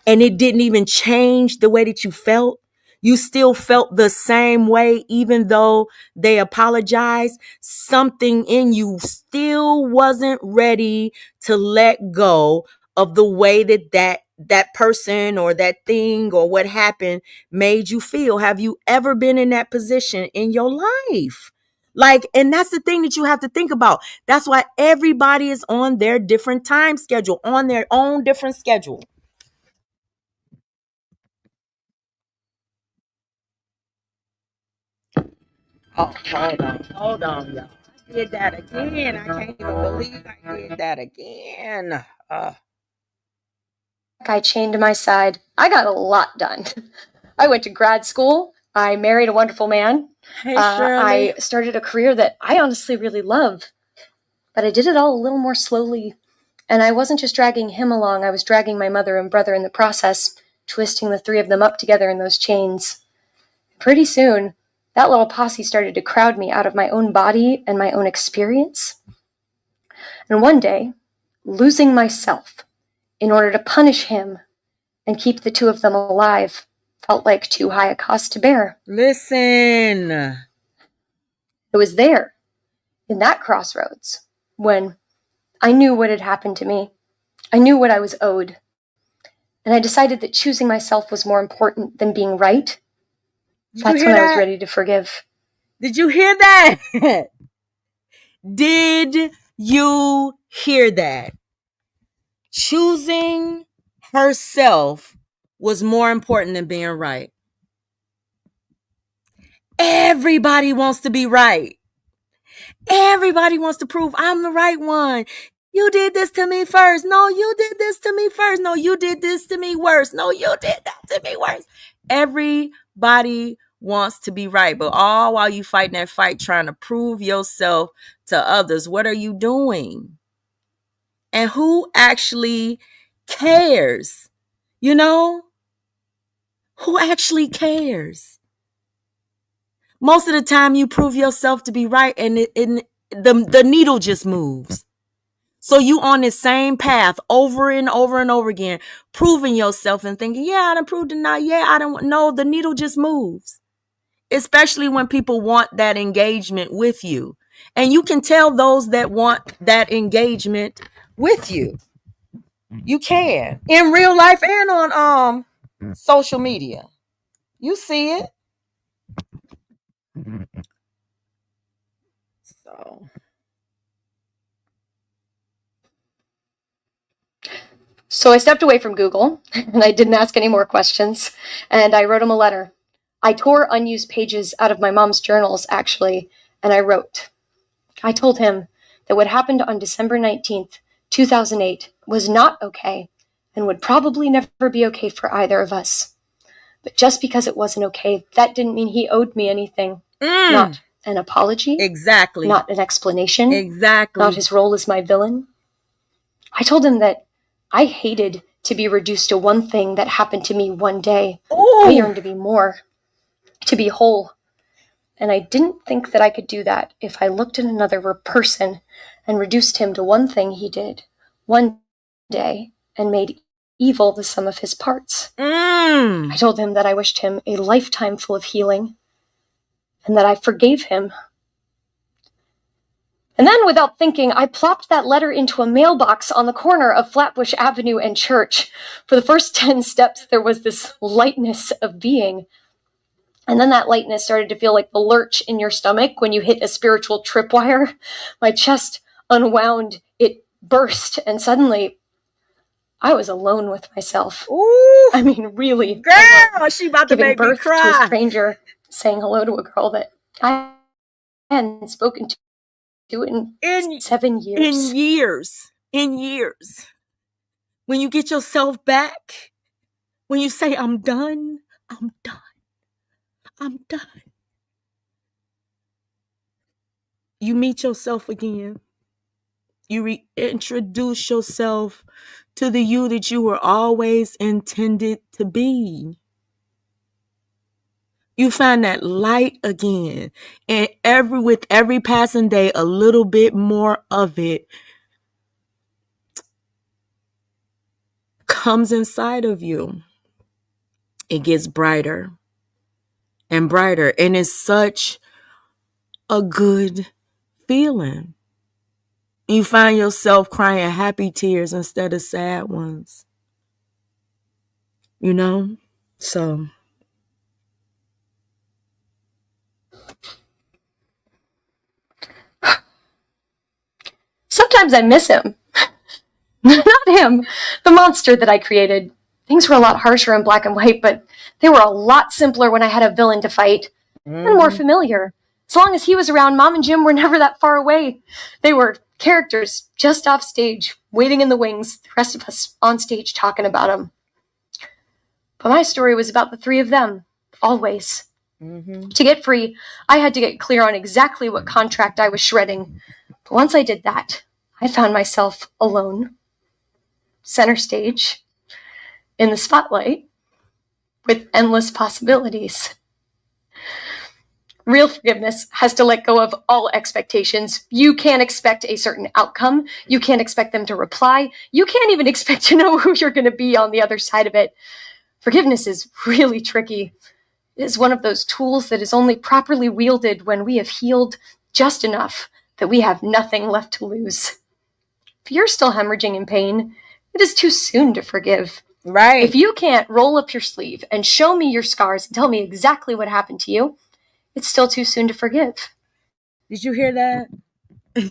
and it didn't even change the way that you felt? You still felt the same way, even though they apologized. Something in you still wasn't ready to let go of the way that person or that thing or what happened made you feel. Have you ever been in that position in your life? Like, and that's the thing that you have to think about. That's why everybody is on their different time schedule, on their own different schedule. Oh, hold on, y'all. I did that again. I can't even believe I did that again. I chained to my side. I got a lot done. I went to grad school. I married a wonderful man. Hey, Shirley. I started a career that I honestly really love. But I did it all a little more slowly. And I wasn't just dragging him along, I was dragging my mother and brother in the process, twisting the three of them up together in those chains. Pretty soon, that little posse started to crowd me out of my own body and my own experience. And one day, losing myself in order to punish him and keep the two of them alive felt like too high a cost to bear. Listen. It was there, in that crossroads, when I knew what had happened to me. I knew what I was owed. And I decided that choosing myself was more important than being right. That's when I was ready to forgive. Did you hear that? Did you hear that? Choosing herself was more important than being right. Everybody wants to be right. Everybody wants to prove I'm the right one. You did this to me first. No, you did this to me first. No, you did this to me worse. No, you did that to me worse. Everybody wants to be right, but all while you fighting that fight trying to prove yourself to others. What are you doing? And who actually cares? You know? Who actually cares? Most of the time you prove yourself to be right and the needle just moves. So you on this same path over and over and over again, proving yourself and thinking, yeah, I done proved it now. Yeah, I don't know. The needle just moves. Especially when people want that engagement with you. And you can tell those that want that engagement with you. You can. In real life and on social media. You see it. So I stepped away from Google, and I didn't ask any more questions, and I wrote him a letter. I tore unused pages out of my mom's journals, actually, and I wrote. I told him that what happened on December 19th, 2008 was not okay and would probably never be okay for either of us. But just because it wasn't okay, that didn't mean he owed me anything. Not an apology. Exactly. Not an explanation. Exactly. Not his role as my villain. I told him that I hated to be reduced to one thing that happened to me one day. Ooh. I yearned to be more, to be whole. And I didn't think that I could do that if I looked at another person and reduced him to one thing he did one day and made evil the sum of his parts. I told him that I wished him a lifetime full of healing and that I forgave him. And then, without thinking, I plopped that letter into a mailbox on the corner of Flatbush Avenue and Church. For the first 10 steps, there was this lightness of being. And then that lightness started to feel like the lurch in your stomach when you hit a spiritual tripwire. My chest unwound, it burst, and suddenly I was alone with myself. Ooh. I mean, really. Girl, she about to giving make me birth cry. to a stranger, saying hello to a girl that I hadn't spoken to in 7 years. In years. When you get yourself back, when you say, I'm done, I'm done. I'm done. You meet yourself again. You reintroduce yourself to the you that you were always intended to be. You find that light again. And with every passing day, a little bit more of it comes inside of you. It gets brighter and brighter. And it's such a good feeling. You find yourself crying happy tears instead of sad ones. You know? So Sometimes I miss him. Not him, the monster that I created. Things were a lot harsher in black and white, but they were a lot simpler when I had a villain to fight. And more familiar. As long as he was around, Mom and Jim were never that far away. They were characters just off stage, waiting in the wings, the rest of us on stage talking about them. But my story was about the three of them, always. To get free, I had to get clear on exactly what contract I was shredding. But once I did that, I found myself alone, center stage, in the spotlight, with endless possibilities. Real forgiveness has to let go of all expectations. You can't expect a certain outcome. You can't expect them to reply. You can't even expect to know who you're going to be on the other side of it. Forgiveness is really tricky. It is one of those tools that is only properly wielded when we have healed just enough that we have nothing left to lose. If you're still hemorrhaging in pain, it is too soon to forgive. right. If you can't roll up your sleeve and show me your scars and tell me exactly what happened to you, it's still too soon to forgive. Did you hear that?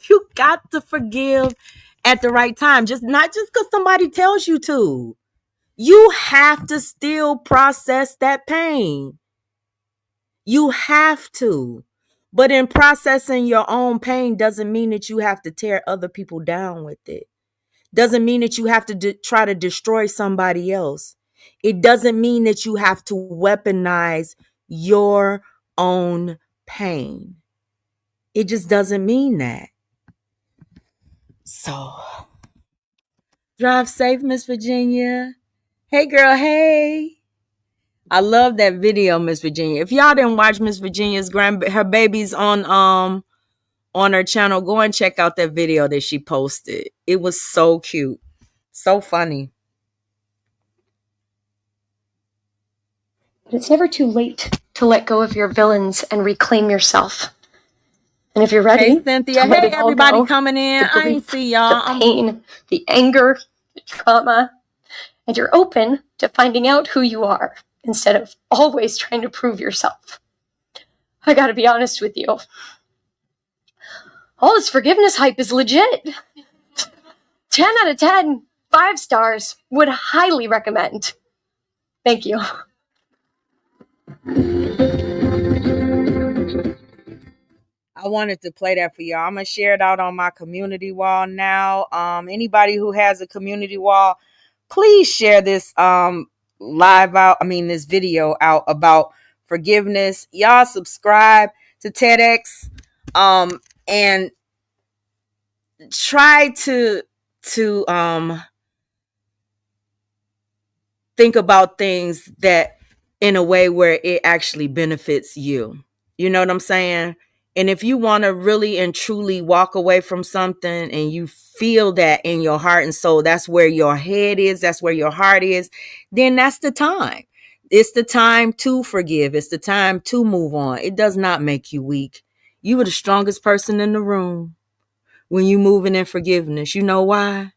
You got to forgive at the right time. Not just because somebody tells you to. You have to still process that pain. You have to. But in processing your own pain doesn't mean that you have to tear other people down with it. Doesn't mean that you have to try to destroy somebody else. It doesn't mean that you have to weaponize your own pain. It just doesn't mean that. So, drive safe, Miss Virginia. Hey, girl, hey. I love that video, Miss Virginia. If y'all didn't watch Miss Virginia's her baby's on her channel, go and check out that video that she posted. It was so cute, so funny. But it's never too late to let go of your villains and reclaim yourself. And if you're ready, Hey, Cynthia. to let Hey, it all everybody go, coming in. the I grief, ain't see y'all. the pain, the anger, the trauma, and you're open to finding out who you are instead of always trying to prove yourself. I gotta be honest with you. All this forgiveness hype is legit. 10 out of 10, 5 stars, would highly recommend. Thank you. I wanted to play that for y'all. I'm gonna share it out on my community wall now. Anybody who has a community wall, please share this this video out about forgiveness. Y'all subscribe to TEDx and try to think about things that in a way where it actually benefits you. You know what I'm saying? And if you want to really and truly walk away from something and you feel that in your heart and soul, that's where your head is, that's where your heart is, then that's the time. It's the time to forgive. It's the time to move on. It does not make you weak. You were the strongest person in the room when you moving in forgiveness. You know why?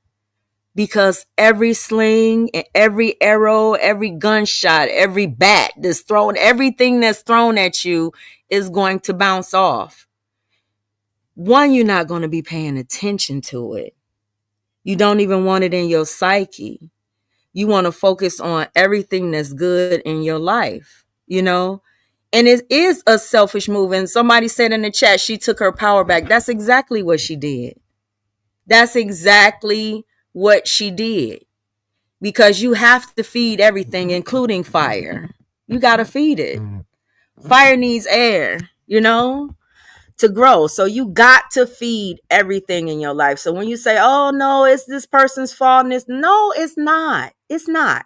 Because every sling, every arrow, every gunshot, every bat that's thrown, everything that's thrown at you is going to bounce off. One, you're not going to be paying attention to it. You don't even want it in your psyche. You want to focus on everything that's good in your life, you know? And it is a selfish move. And somebody said in the chat, she took her power back. That's exactly what she did. That's exactly what she did. Because you have to feed everything, including fire. You got to feed it. Fire needs air, to grow. So you got to feed everything in your life. So when you say, oh no, it's this person's fault, and no, it's not. It's not.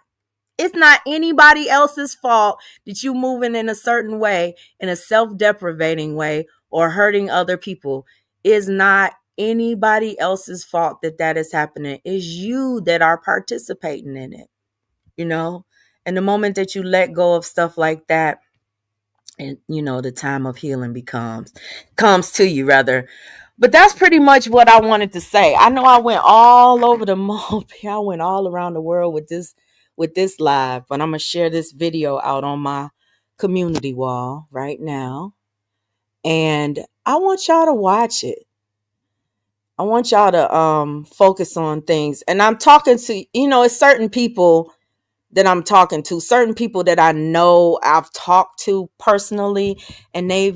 It's not anybody else's fault that you moving in a certain way, in a self-deprivating way, or hurting other people. Is not anybody else's fault that is happening. It's you that are participating in it, And the moment that you let go of stuff like that, and the time of healing comes to you, rather. But that's pretty much what I wanted to say. I know I went all over the mall. I went all around the world with this live, but I'm gonna share this video out on my community wall right now, and I want y'all to watch it. I want y'all to focus on things, and I'm talking to it's certain people that I'm talking to, certain people that I know I've talked to personally, and they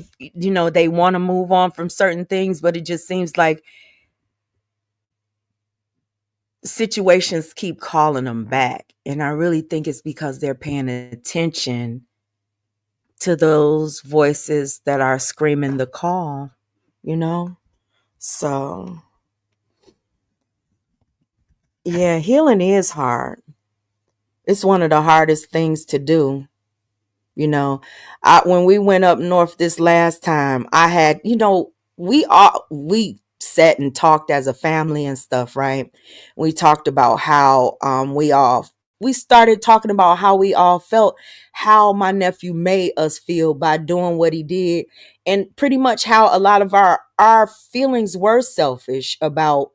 want to move on from certain things, but it just seems like situations keep calling them back. And I really think it's because they're paying attention to those voices that are screaming the call, So, yeah, healing is hard. It's one of the hardest things to do. When we went up north this last time, I had, we sat and talked as a family and stuff, right? We talked about how we started talking about how we all felt, how my nephew made us feel by doing what he did, and pretty much how a lot of our feelings were selfish about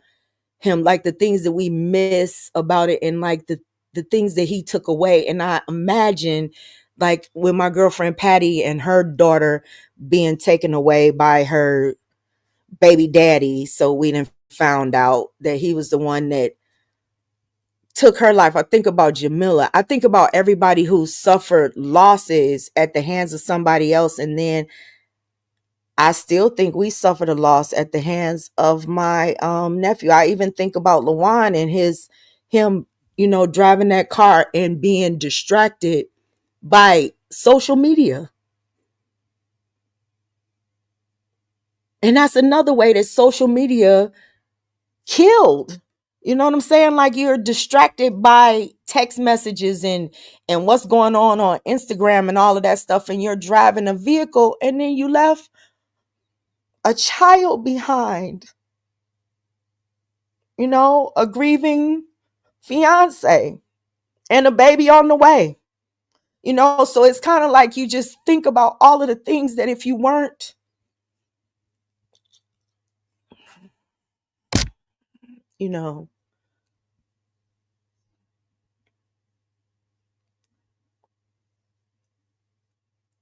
him, like the things that we miss about it, and like the things that he took away. And I imagine, like, with my girlfriend Patty and her daughter being taken away by her baby daddy, so we didn't found out that he was the one that took her life. I think about Jamila. I think about everybody who suffered losses at the hands of somebody else, and then I still think we suffered a loss at the hands of my nephew. I even think about Lawan and him, driving that car and being distracted by social media. And that's another way that social media killed. You know what I'm saying? Like, you're distracted by text messages and what's going on Instagram and all of that stuff, and you're driving a vehicle, and then you left a child behind. A grieving fiance and a baby on the way. So it's kind of like you just think about all of the things that if you weren't,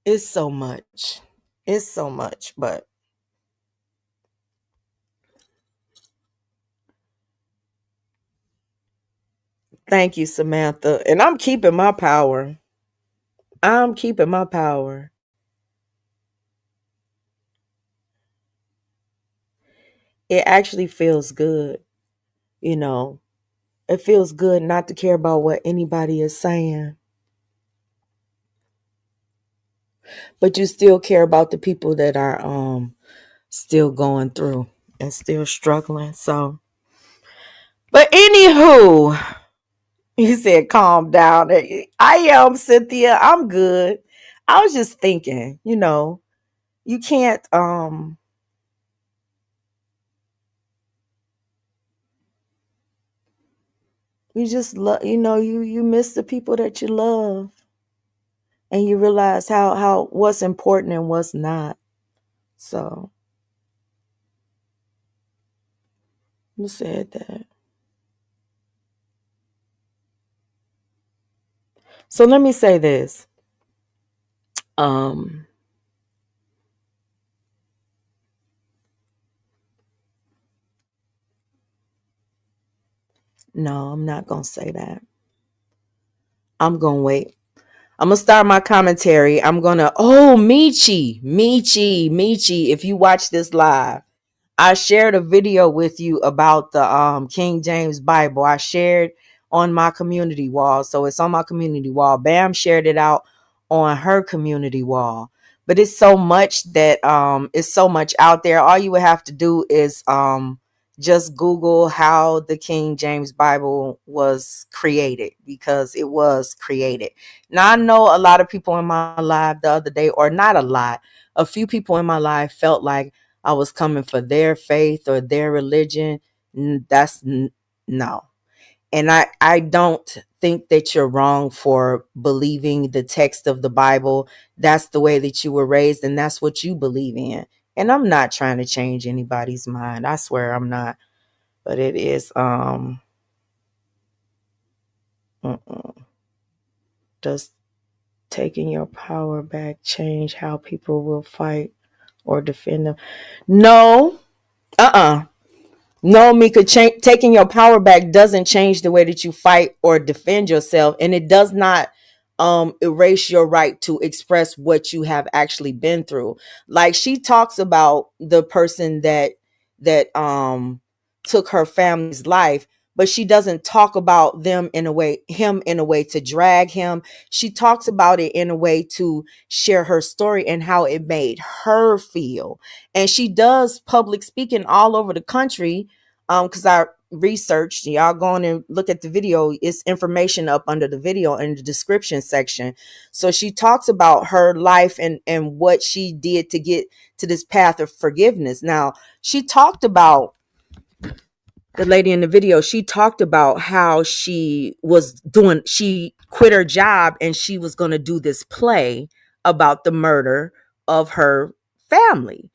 it's so much. It's so much, but thank you, Samantha. And I'm keeping my power. I'm keeping my power. It actually feels good. It feels good not to care about what anybody is saying, but you still care about the people that are still going through and still struggling. So, but anywho, he said, calm down. I am, Cynthia. I'm good. I was just thinking, you can't, you just love, you miss the people that you love, and you realize how what's important and what's not. So, who said that? So let me say this. No, I'm not gonna say that. I'm gonna wait. I'm gonna start my commentary. Michi. If you watch this live, I shared a video with you about the King James Bible. I shared on my community wall. So it's on my community wall. Bam shared it out on her community wall. But it's so much that it's so much out there. All you would have to do is just Google how the King James Bible was created, because it was created. Now, I know a lot of people in my life the other day, or not a lot, a few people in my life felt like I was coming for their faith or their religion. No. And I don't think that you're wrong for believing the text of the Bible. That's the way that you were raised, and that's what you believe in. And I'm not trying to change anybody's mind. I swear I'm not. But it is does taking your power back change how people will fight or defend them? No. No, Mika, taking your power back doesn't change the way that you fight or defend yourself, and it does not erase your right to express what you have actually been through. Like, she talks about the person that took her family's life, but she doesn't talk about him in a way to drag him. She talks about it in a way to share her story and how it made her feel. And she does public speaking all over the country, because I researched. Y'all go on and look at the video. It's information up under the video in the description section. So she talks about her life and what she did to get to this path of forgiveness. Now, she talked about, the lady in the video, she talked about how she quit her job and she was going to do this play about the murder of her family.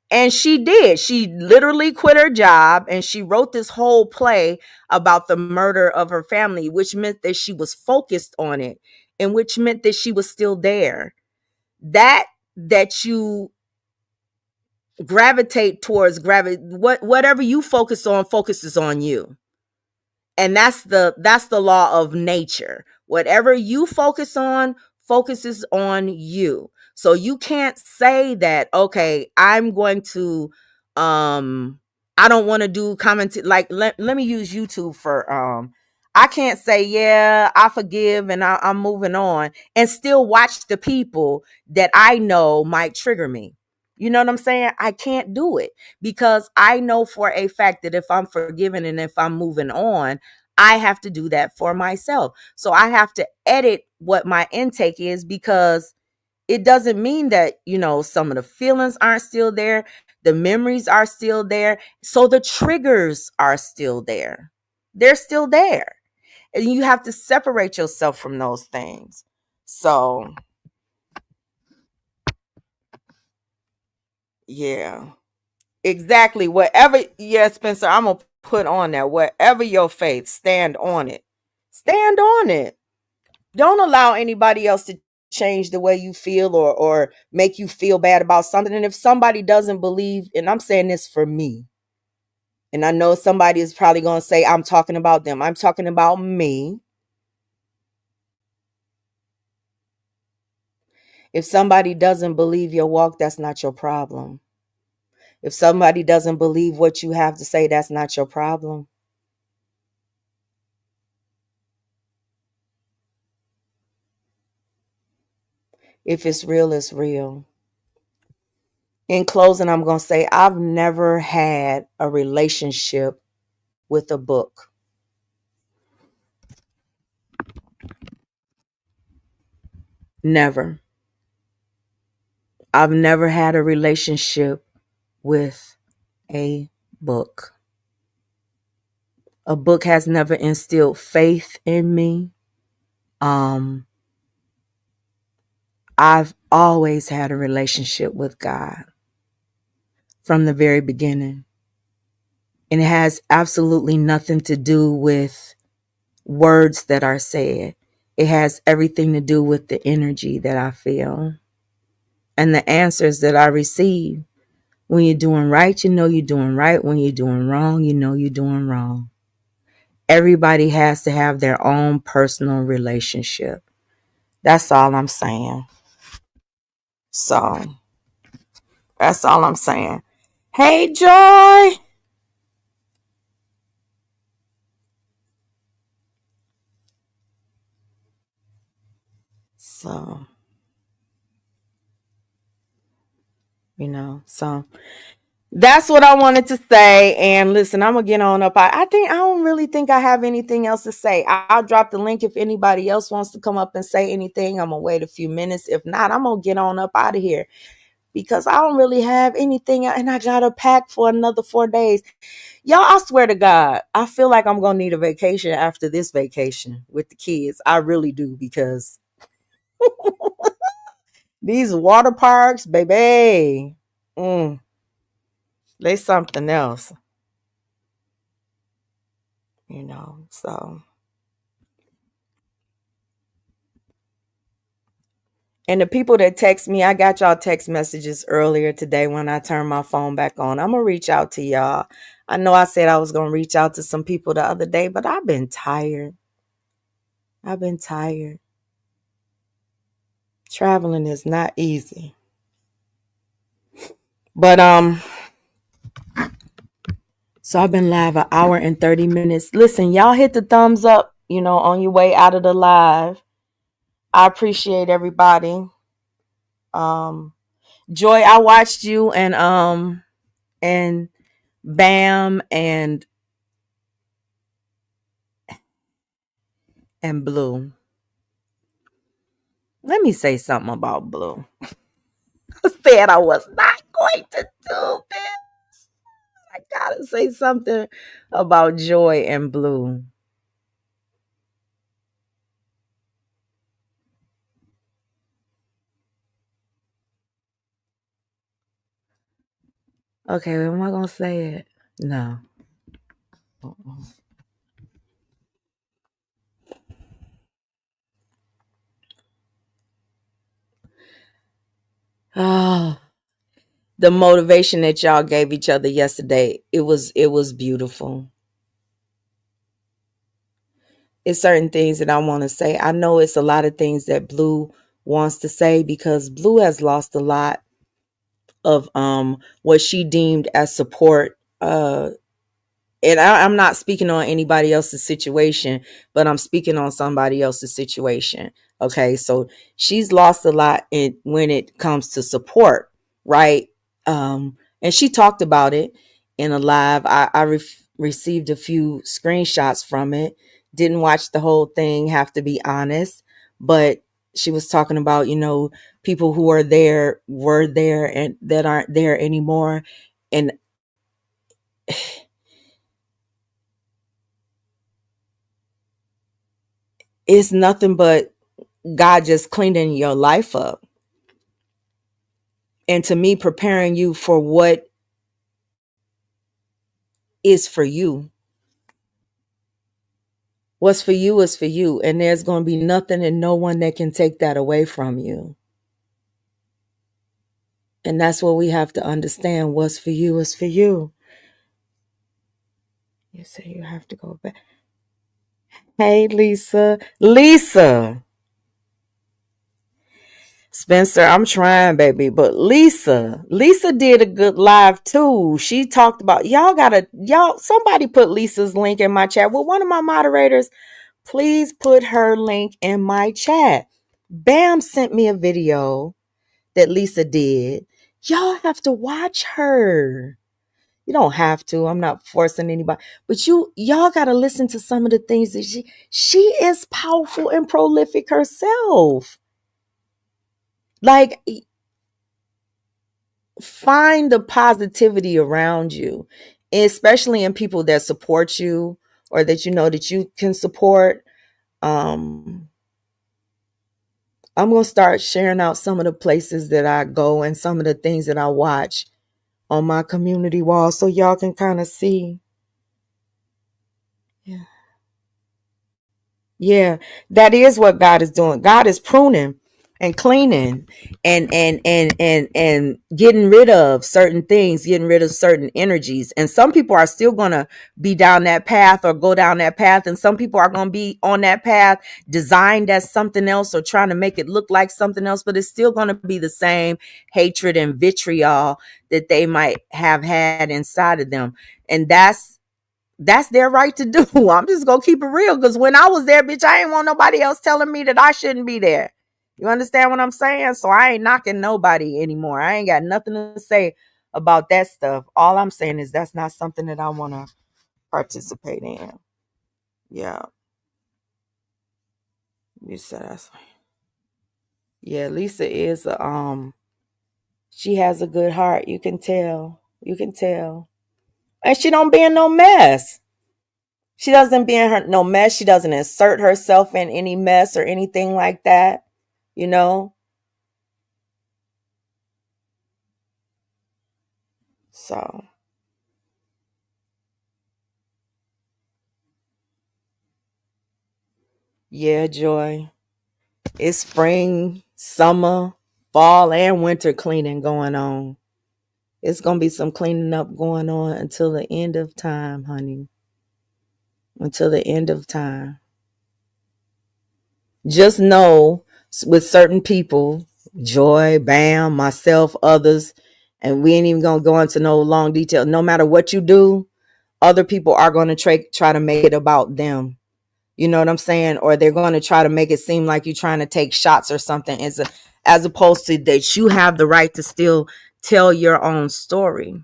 And she did. She literally quit her job and she wrote this whole play about the murder of her family, which meant that she was focused on it, and which meant that she was still there. That you gravitate towards whatever you focus on focuses on you. And that's the law of nature. Whatever you focus on focuses on you. So you can't say that, okay, I'm going to I don't want to do comment, like, let me use YouTube for I can't say, yeah, I forgive and I'm moving on, and still watch the people that I know might trigger me. You know what I'm saying? I can't do it, because I know for a fact that if I'm forgiven and if I'm moving on, I have to do that for myself. So I have to edit what my intake is, because it doesn't mean that, some of the feelings aren't still there. The memories are still there. So the triggers are still there. They're still there. And you have to separate yourself from those things. So, yeah. Exactly. Spencer, I'm going to put on there. Whatever your faith, stand on it. Stand on it. Don't allow anybody else to change the way you feel, or make you feel bad about something. And if somebody doesn't believe, and I'm saying this for me, and I know somebody is probably going to say I'm talking about them, I'm talking about me. If somebody doesn't believe your walk, that's not your problem. If somebody doesn't believe what you have to say, that's not your problem. If it's real, it's real. In closing, I'm going to say I've never had a relationship with a book. Never. I've never had a relationship with a book. A book has never instilled faith in me. I've always had a relationship with God from the very beginning. And it has absolutely nothing to do with words that are said. It has everything to do with the energy that I feel and the answers that I receive. When you're doing right, you know you're doing right. When you're doing wrong, you know you're doing wrong. Everybody has to have their own personal relationship. That's all I'm saying. So, that's all I'm saying. Hey, Joy. So, So that's what I wanted to say. And listen, I'm gonna get on up. I don't really think I have anything else to say. I'll drop the link if anybody else wants to come up and say anything. I'm gonna wait a few minutes. If not, I'm gonna get on up out of here because I don't really have anything, and I gotta pack for another 4 days. Y'all, I swear to God, I feel like I'm gonna need a vacation after this vacation with the kids. I really do, because these water parks, baby, they something else, so. And the people that text me, I got y'all text messages earlier today when I turned my phone back on. I'm going to reach out to y'all. I know I said I was going to reach out to some people the other day, but I've been tired. Traveling is not easy. But, so I've been live an hour and 30 minutes. Listen, y'all hit the thumbs up, on your way out of the live. I appreciate everybody. Joy, I watched you and Bam and Blue. Let me say something about Blue. I said I was not going to do this. I gotta say something about Joy and Blue. Okay, am I gonna say it? No. Oh, the motivation that y'all gave each other yesterday, it was beautiful. It's certain things that I want to say. I know it's a lot of things that Blue wants to say, because Blue has lost a lot of what she deemed as support. And I'm not speaking on anybody else's situation, but I'm speaking on somebody else's situation. Okay, so she's lost a lot when it comes to support, right? And she talked about it in a live. I received a few screenshots from it. Didn't watch the whole thing, have to be honest, but she was talking about, people who were there and that aren't there anymore. And it's nothing but God just cleaning your life up. And to me, preparing you for what is for you. What's for you is for you. And there's going to be nothing and no one that can take that away from you. And that's what we have to understand. What's for you is for you. You say you have to go back. Hey, Lisa. Spencer, I'm trying, baby. But Lisa did a good live too. She talked about, somebody put Lisa's link in my chat. Well, one of my moderators, please put her link in my chat. Bam sent me a video that Lisa did. Y'all have to watch her. You don't have to. I'm not forcing anybody. But y'all got to listen to some of the things that she is powerful and prolific herself. Like, find the positivity around you, especially in people that support you or that that you can support. I'm going to start sharing out some of the places that I go and some of the things that I watch on my community wall so y'all can kind of see. Yeah, that is what God is doing. God is pruning and cleaning and getting rid of certain things, getting rid of certain energies. And some people are still going to be down that path or go down that path. And some people are going to be on that path designed as something else or trying to make it look like something else, but it's still going to be the same hatred and vitriol that they might have had inside of them. And that's their right to do. I'm just gonna keep it real, because when I was there, bitch, I ain't want nobody else telling me that I shouldn't be there. You understand what I'm saying? So I ain't knocking nobody anymore. I ain't got nothing to say about that stuff. All I'm saying is that's not something that I want to participate in. Yeah. You said that's, yeah, Lisa is she has a good heart. You can tell. You can tell. And she don't be in no mess. She doesn't be in her no mess. She doesn't insert herself in any mess or anything like that. You know? So yeah, Joy. It's spring, summer, fall, and winter cleaning going on. It's gonna be some cleaning up going on until the end of time, honey. Until the end of time. Just know with certain people, Joy, Bam, myself, others, and we ain't even gonna go into no long detail. No matter what you do, other people are gonna try to make it about them. You know what I'm saying? Or they're going to try to make it seem like you're trying to take shots or something, as opposed to that you have the right to still tell your own story.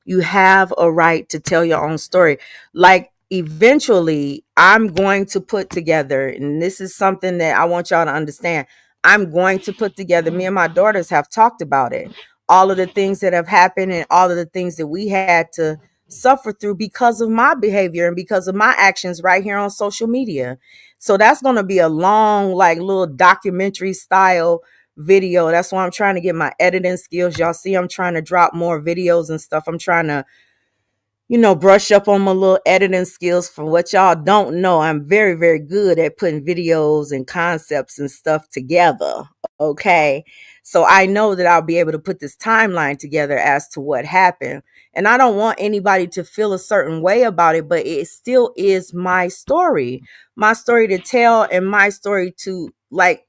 You have a right to tell your own story. Like eventually I'm going to put together, and this is something that I want y'all to understand. I'm going to put together, me and my daughters have talked about it. All of the things that have happened and all of the things that we had to suffer through because of my behavior and because of my actions right here on social media. So that's going to be a long, like little documentary style video. That's why I'm trying to get my editing skills. Y'all see, I'm trying to drop more videos and stuff. I'm trying to, brush up on my little editing skills. For what y'all don't know, I'm very, very good at putting videos and concepts and stuff together. Okay. So I know that I'll be able to put this timeline together as to what happened. And I don't want anybody to feel a certain way about it, but it still is my story to tell, and my story to like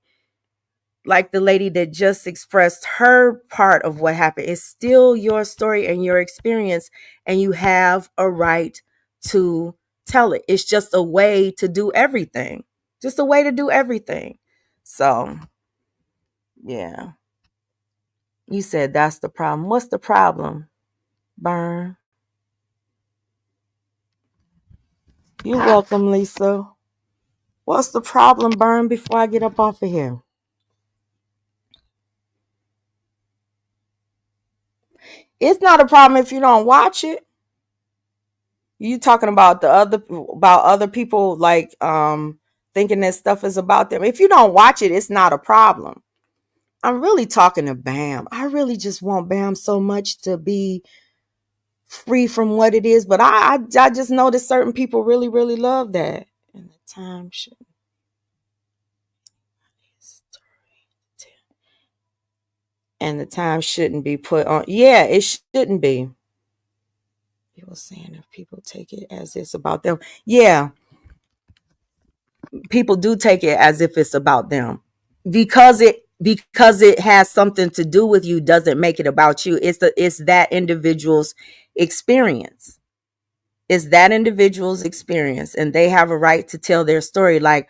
the lady that just expressed her part of what happened. It's still your story and your experience, and you have a right to tell it. It's just a way to do everything. Just a way to do everything. So, yeah. You said that's the problem. What's the problem, Burn? You're welcome, Lisa. What's the problem, Burn, before I get up off of here? It's not a problem if you don't watch it. You talking about other people like thinking that stuff is about them. If you don't watch it, it's not a problem. I'm really talking to Bam. I really just want Bam so much to be free from what it is, but I just know that certain people really, really love that. And the time should and the time shouldn't be put on. Yeah, it shouldn't be. People saying if people take it as it's about them. Yeah, people do take it as if it's about them. Because it has something to do with you doesn't make it about you. It's that individual's experience. It's that individual's experience, and they have a right to tell their story. My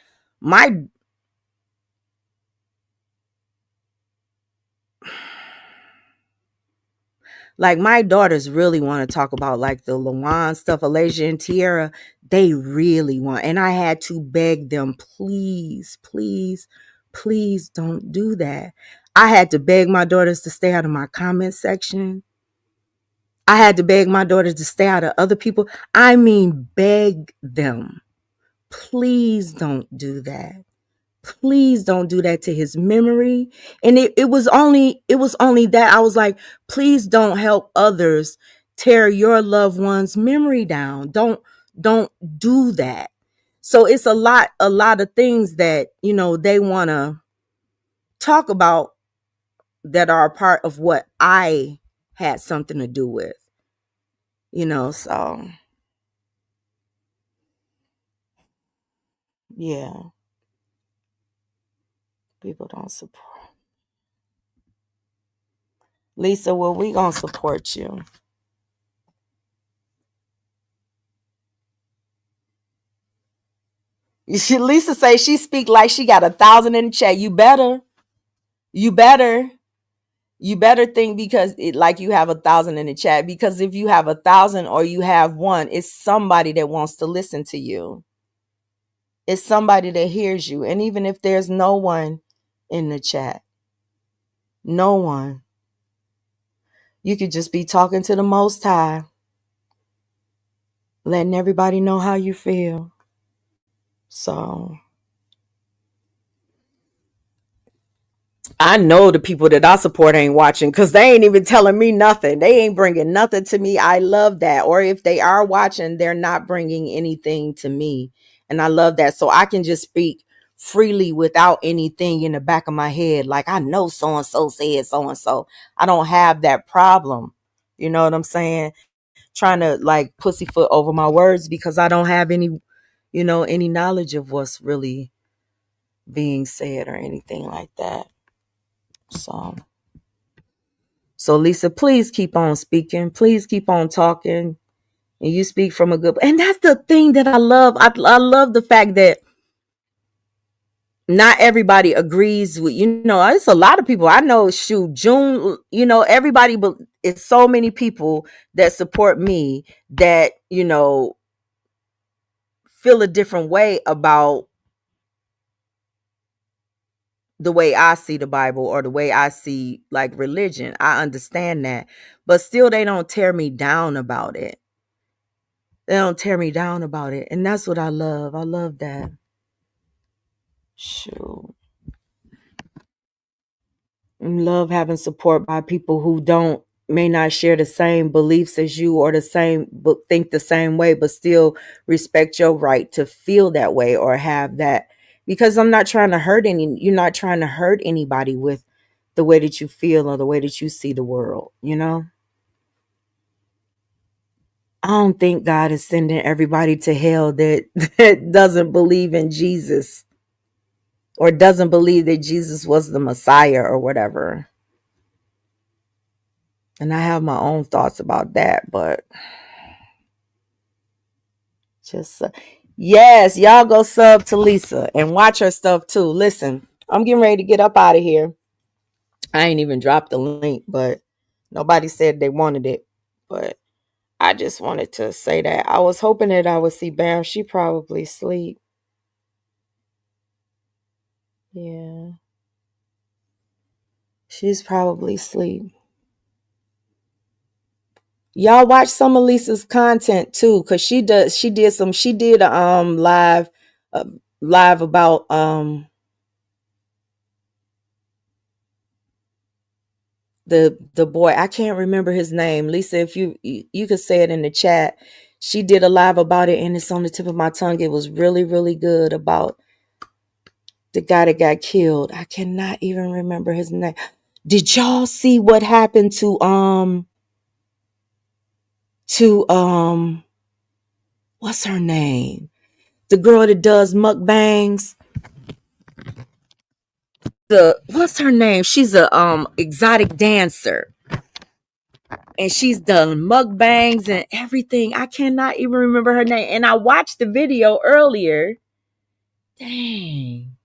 daughters really want to talk about like the Lawan stuff, Alasia and Tiara. They really want, and I had to beg them, please, please, please don't do that. I had to beg my daughters to stay out of my comment section. I had to beg my daughters to stay out of other people. I mean, beg them. Please don't do that. Please don't do that to his memory. And it was only that I was like, please don't help others tear your loved one's memory down. Don't do that. So it's a lot of things that, they want to talk about that are a part of what I had something to do with, so yeah, people don't support. Lisa, well, we gonna support you. Lisa say she speak like she got 1,000 in the chat. You better. You better. You better think because like you have 1,000 in the chat, because if you have 1,000 or you have one, it's somebody that wants to listen to you. It's somebody that hears you. And even if there's no one in the chat, no one, you could just be talking to the Most High, letting everybody know how you feel. So I know the people that I support ain't watching because they ain't even telling me nothing. They ain't bringing nothing to me. I love that. Or if they are watching, they're not bringing anything to me. And I love that. So I can just speak freely without anything in the back of my head. Like, I know so-and-so said so-and-so. I don't have that problem. You know what I'm saying? Trying to like pussyfoot over my words because I don't have any, any knowledge of what's really being said or anything like that. So Lisa, please keep on speaking. Please keep on talking. And you speak from a good, and that's the thing that I love. I love the fact that not everybody agrees with, it's a lot of people. I know, shoot, June, everybody, but it's so many people that support me that, feel a different way about the way I see the Bible or the way I see like religion. I understand that, but still they don't tear me down about it. They don't tear me down about it. And that's what I love. I love that. Shoot. I love having support by people who may not share the same beliefs as you or the same, but think the same way, but still respect your right to feel that way or have that. Because you're not trying to hurt anybody with the way that you feel or the way that you see the world, I don't think God is sending everybody to hell that doesn't believe in Jesus or doesn't believe that Jesus was the Messiah or whatever. And I have my own thoughts about that, but just, yes, y'all go sub to Lisa and watch her stuff too. Listen, I'm getting ready to get up out of here. I ain't even dropped the link, but nobody said they wanted it. But I just wanted to say that. I was hoping that I would see Bam. She probably sleep. Yeah. She's probably asleep. Y'all watch some of Lisa's content too, cause she did a live about the boy. I can't remember his name. Lisa, if you could say it in the chat. She did a live about it and it's on the tip of my tongue. It was really, really good about the guy that got killed. I cannot even remember his name. Did y'all see what happened to what's her name? The girl that does mukbangs. What's her name? She's a exotic dancer. And she's done mukbangs and everything. I cannot even remember her name. And I watched the video earlier. Dang.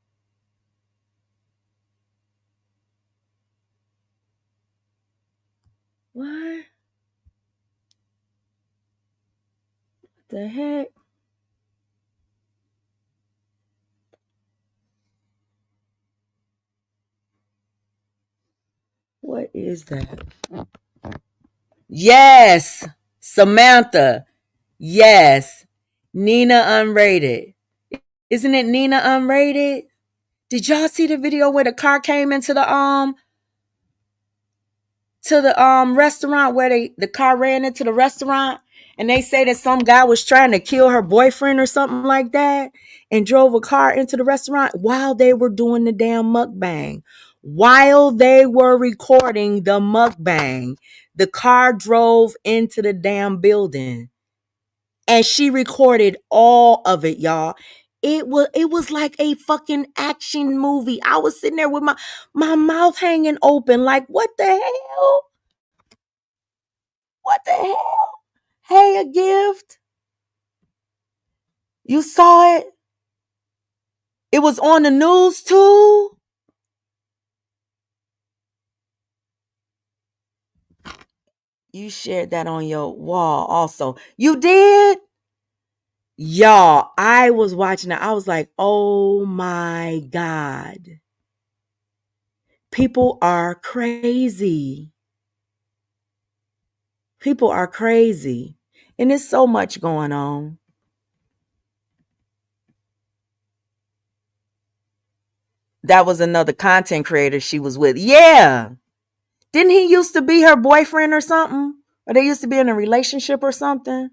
What the heck? What is that? Yes, Samantha. Yes, Nina Unrated. Isn't it Nina Unrated? Did y'all see the video where the car came into the restaurant where the car ran into the restaurant and they say that some guy was trying to kill her boyfriend or something like that and drove a car into the restaurant while they were doing the damn mukbang. While they were recording the mukbang, the car drove into the damn building and she recorded all of it, y'all. It was like a fucking action movie. I was sitting there with my mouth hanging open like, what the hell? What the hell? Hey, a gift. You saw it? It was on the news too. You shared that on your wall also. You did? Y'all, I was watching it. I was like, oh my God. People are crazy. People are crazy. And there's so much going on. That was another content creator she was with. Yeah. Didn't he used to be her boyfriend or something? Or they used to be in a relationship or something?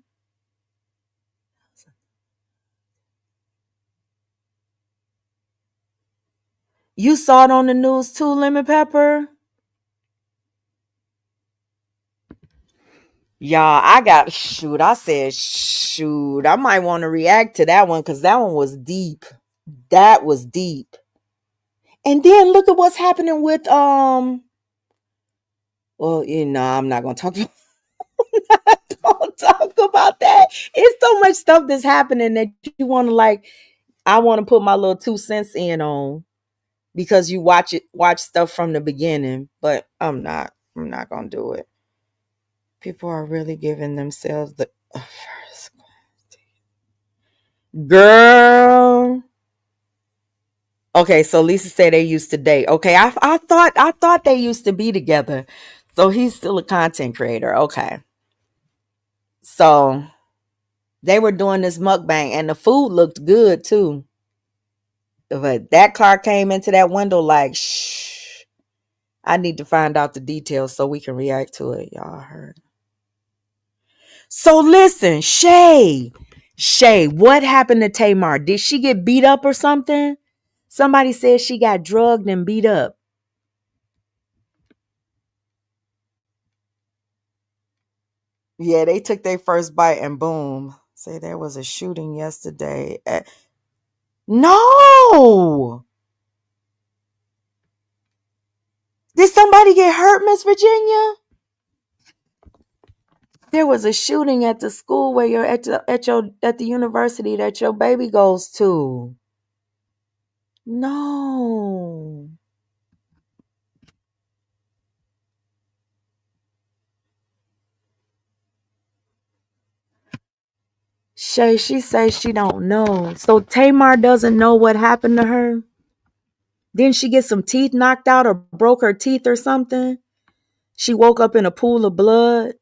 You saw it on the news too, Lemon Pepper? Y'all, I said, shoot, I might want to react to that one because that one was deep. That was deep. And then look at what's happening with, well, I'm not going to talk don't talk about that. It's so much stuff that's happening that you want to I want to put my little 2 cents in on because you watch stuff from the beginning, but I'm not going to do it. People are really giving themselves the first girl. Okay, so Lisa said they used to date. Okay, I thought they used to be together. So he's still a content creator. Okay. So they were doing this mukbang and the food looked good too. But that car came into that window like, shh. I need to find out the details so we can react to it. Y'all heard. So listen, Shay, what happened to Tamar? Did she get beat up or something? Somebody said she got drugged and beat up. Yeah, they took their first bite and boom. Say there was a shooting yesterday. No. Did somebody get hurt, Miss Virginia? There was a shooting at the school where you're at the university that your baby goes to. No. Shay, she says she don't know. So Tamar doesn't know what happened to her? Didn't she get some teeth knocked out or broke her teeth or something? She woke up in a pool of blood.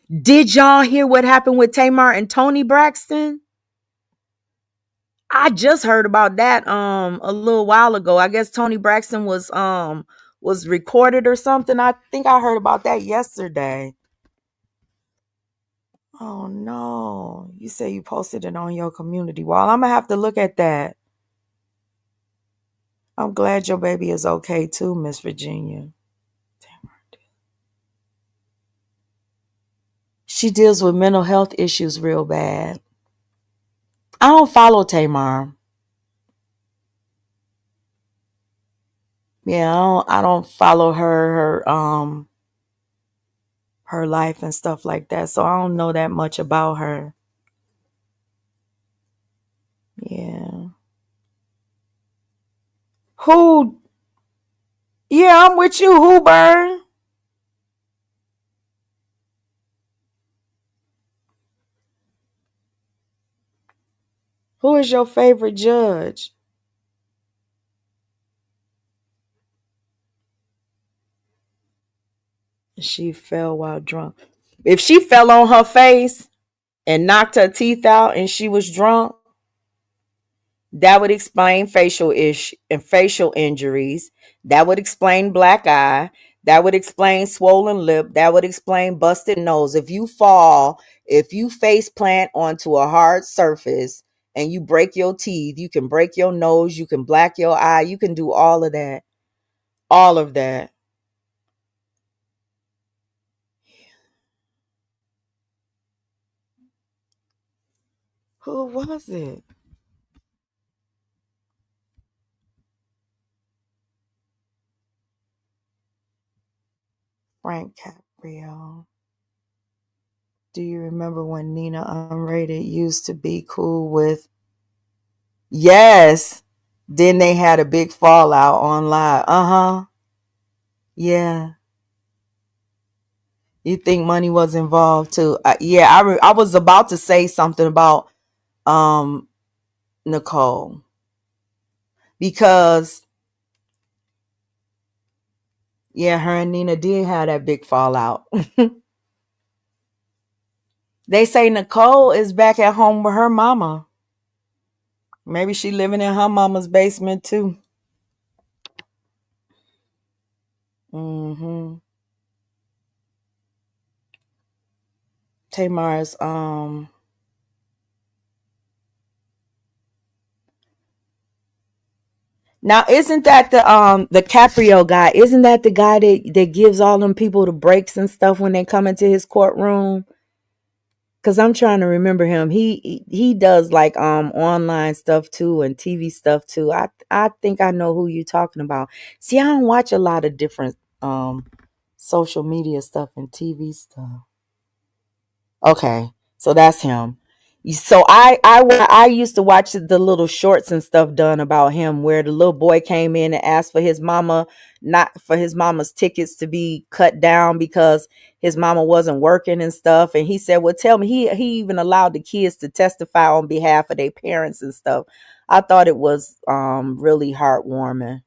Did y'all hear what happened with Tamar and Tony Braxton? I just heard about that a little while ago. I guess Tony Braxton was recorded or something. I think I heard about that yesterday. Oh no. You say you posted it on your community wall. I'm gonna have to look at that. I'm glad your baby is okay too, Miss Virginia. She deals with mental health issues real bad. I don't follow Tamar. Yeah, I don't follow her life and stuff like that. So I don't know that much about her. Yeah. Who? Yeah, I'm with you, Who Burn? Who is your favorite judge? She fell while drunk. If she fell on her face and knocked her teeth out and she was drunk, that would explain facial injuries. That would explain black eye. That would explain swollen lip. That would explain busted nose. If you face plant onto a hard surface and you break your teeth, you can break your nose, you can black your eye, you can do all of that. All of that. Who was it? Frank Caprio. Do you remember when Nina Unrated used to be cool with Yes. Then they had a big fallout online. Uh-huh. Yeah. You think money was involved too? Yeah, I was about to say something about um Nicole, because yeah, her and Nina did have that big fallout. They say Nicole is back at home with her mama. Maybe she living in her mama's basement too. Mm-hmm. Tamar's now, isn't that the Caprio guy? Isn't that the guy that gives all them people the breaks and stuff when they come into his courtroom? Cause I'm trying to remember him. He does like online stuff too and TV stuff too. I think I know who you're talking about. See, I don't watch a lot of different social media stuff and TV stuff. Okay, so that's him. So I used to watch the little shorts and stuff done about him, where the little boy came in and asked for his mama, not for his mama's tickets to be cut down because his mama wasn't working and stuff. And he said, "Well, tell me." He even allowed the kids to testify on behalf of their parents and stuff. I thought it was really heartwarming.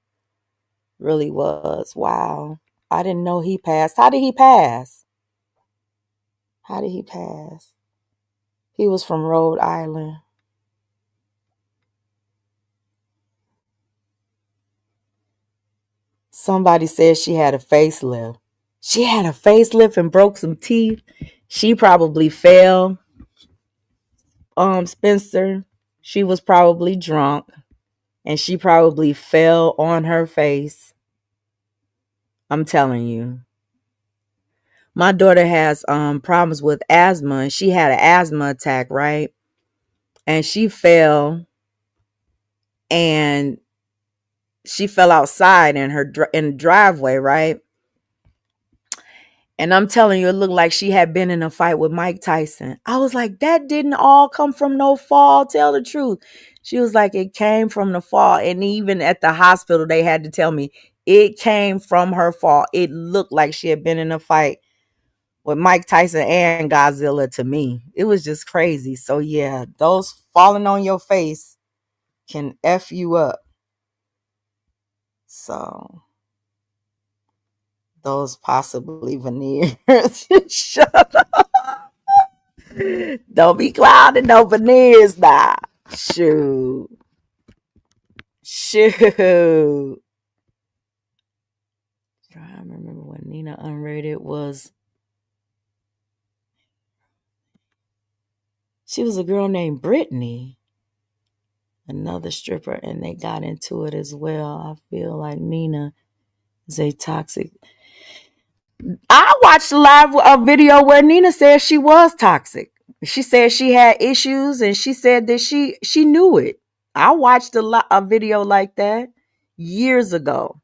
Really was. Wow. I didn't know he passed. How did he pass? How did he pass? He was from Rhode Island. Somebody said she had a facelift. She had a facelift and broke some teeth. She probably fell. Spencer, she was probably drunk and she probably fell on her face. I'm telling you. My daughter has problems with asthma, and she had an asthma attack, right? And she fell, and she fell outside in in the driveway, right? And I'm telling you, it looked like she had been in a fight with Mike Tyson. I was like, that didn't all come from no fall. Tell the truth. She was like, it came from the fall. And even at the hospital, they had to tell me it came from her fall. It looked like she had been in a fight with Mike Tyson and Godzilla to me. It was just crazy. So yeah, those falling on your face can F you up. So those possibly veneers. Shut up. Don't be clouding no veneers now. Shoot. Shoot. I remember when Nina Unrated was. She was a girl named Brittany, another stripper, and they got into it as well. I feel like Nina is a toxic. I watched a live video where Nina said she was toxic. She said she had issues, and she said that she knew it. I watched a video like that years ago,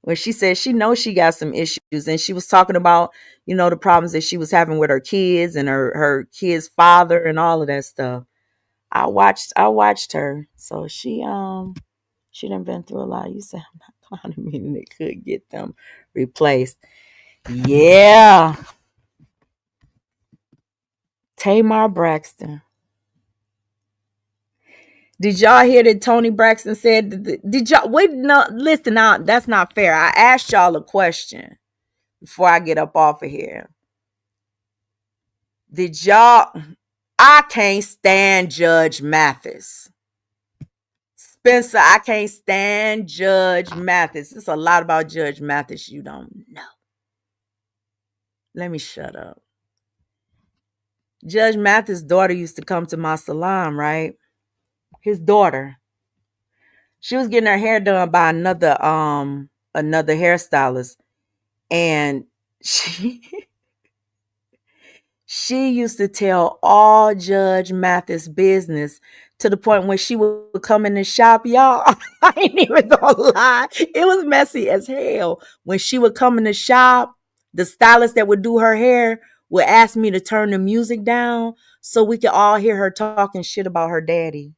where she said she knows she got some issues, and she was talking about, the problems that she was having with her kids and her kids' father and all of that stuff. I watched her. So she done been through a lot. You said I'm not clowning, meaning they could get them replaced. Yeah. Tamar Braxton. Did y'all hear that Tony Braxton said? Did y'all wait? No, listen out. That's not fair. I asked y'all a question before I get up off of here. Did y'all? I can't stand Judge Mathis. Spencer, I can't stand Judge Mathis. It's a lot about Judge Mathis you don't know. Let me shut up. Judge Mathis' daughter used to come to my salon, right? His daughter. She was getting her hair done by another hairstylist. And she used to tell all Judge Mathis business to the point when she would come in the shop, y'all. I ain't even gonna lie. It was messy as hell. When she would come in the shop, the stylist that would do her hair would ask me to turn the music down so we could all hear her talking shit about her daddy.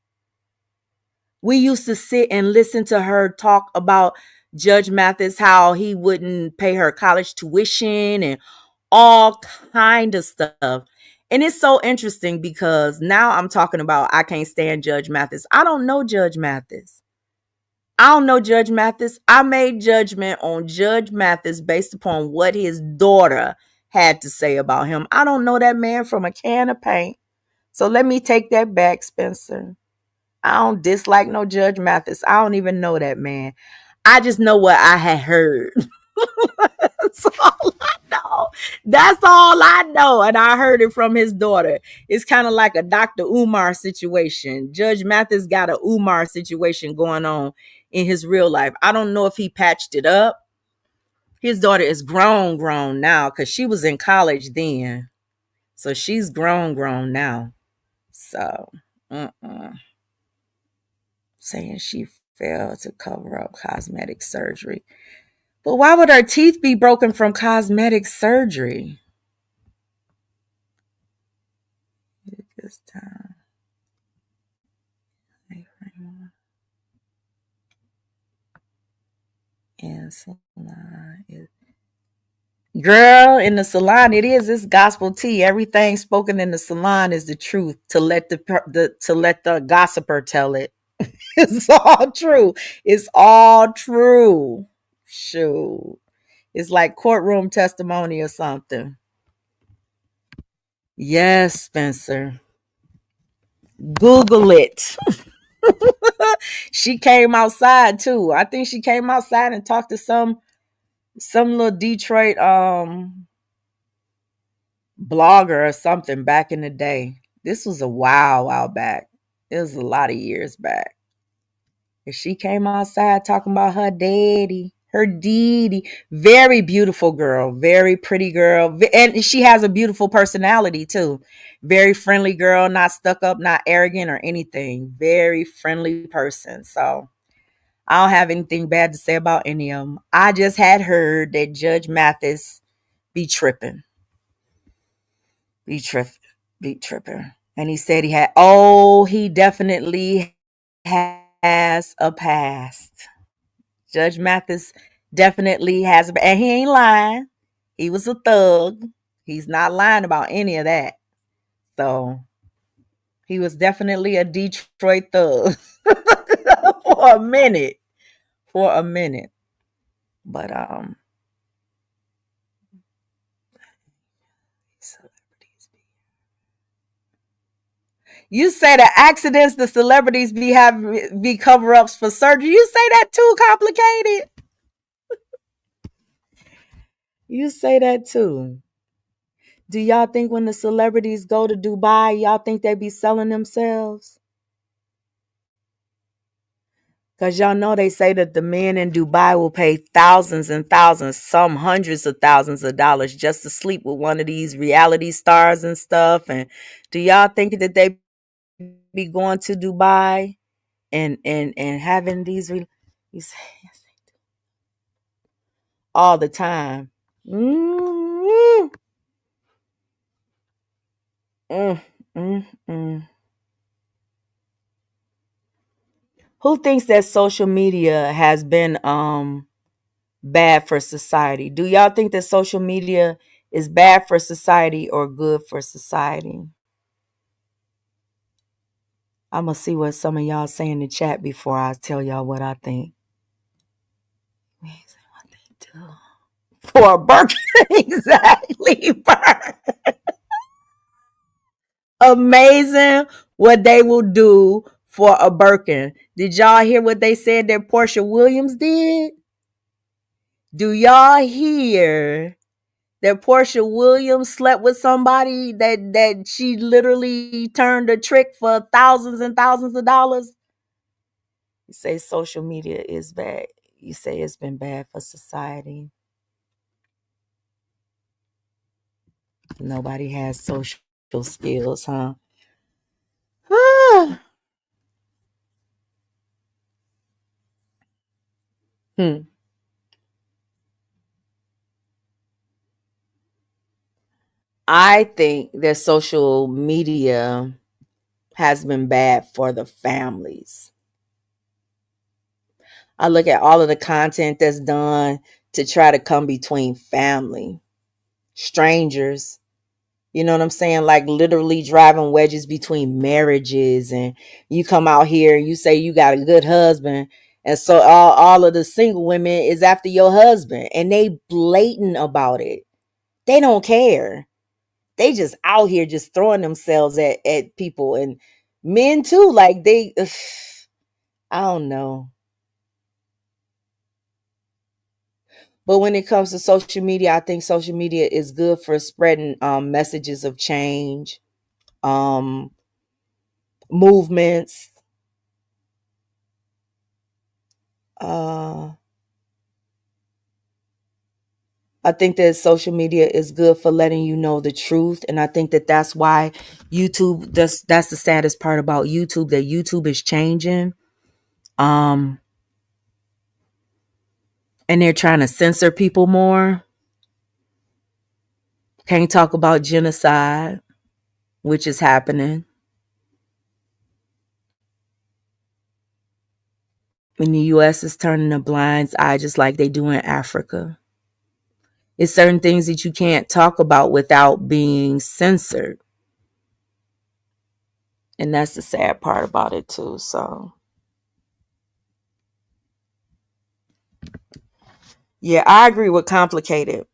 We used to sit and listen to her talk about Judge Mathis, how he wouldn't pay her college tuition and all kind of stuff. And it's so interesting because now I'm talking about I can't stand Judge Mathis. I don't know Judge Mathis. I don't know Judge Mathis. I made judgment on Judge Mathis based upon what his daughter had to say about him. I don't know that man from a can of paint. So let me take that back, Spencer. I don't dislike no Judge Mathis. I don't even know that man. I just know what I had heard. That's all I know. That's all I know. And I heard it from his daughter. It's kind of like a Dr. Umar situation. Judge Mathis got a Umar situation going on in his real life. I don't know if he patched it up. His daughter is grown now because she was in college then. So she's grown now. So, saying she failed to cover up cosmetic surgery. But why would her teeth be broken from cosmetic surgery? This time. And salon is girl in the salon. It is. It's gospel tea. Everything spoken in the salon is the truth. To let the gossiper tell it. It's all true. It's all true. Shoot. It's like courtroom testimony or something. Yes, Spencer. Google it. She came outside too. I think she came outside and talked to some little Detroit blogger or something back in the day. This was a while back. It was a lot of years back. And she came outside talking about her daddy, her deedy. Very beautiful girl, very pretty girl. And she has a beautiful personality too. Very friendly girl, not stuck up, not arrogant or anything. Very friendly person. So I don't have anything bad to say about any of them. I just had heard that Judge Mathis be tripping. Be tripping. And he said he definitely has a past. Judge Mathis definitely has, and he ain't lying. He was a thug. He's not lying about any of that. So he was definitely a Detroit thug for a minute. But you say the accidents the celebrities be cover-ups for surgery. You say that too complicated. You say that too. Do y'all think when the celebrities go to Dubai, y'all think they be selling themselves? Because y'all know they say that the men in Dubai will pay thousands and thousands, some hundreds of thousands of dollars just to sleep with one of these reality stars and stuff. And do y'all think that they be going to Dubai and having these all the time? Mm-hmm. Who thinks that social media has been bad for society? Do y'all think that social media is bad for society or good for society? I'm gonna see what some of y'all say in the chat before I tell y'all what I think. What they do for a burger. Exactly. Amazing what they will do for a Birkin. Did y'all hear what they said that Portia Williams did? Do y'all hear that Portia Williams slept with somebody that she literally turned a trick for thousands and thousands of dollars? You say social media is bad. You say it's been bad for society. Nobody has social skills, huh? I think that social media has been bad for the families. I look at all of the content that's done to try to come between family, strangers. You know what I'm saying? Like literally driving wedges between marriages. And you come out here and you say you got a good husband. And so all of the single women is after your husband. And they blatant about it. They don't care. They just out here just throwing themselves at people. And men too. Like they, I don't know. But when it comes to social media, I think social media is good for spreading messages of change, um, movements. I think that social media is good for letting you know the truth, and I think that that's why YouTube. That's the saddest part about YouTube, that YouTube is changing, and they're trying to censor people more. Can't talk about genocide, which is happening. And the U.S. is turning a blind eye, just like they do in Africa. It's certain things that you can't talk about without being censored. And that's the sad part about it too. So yeah, I agree with complicated.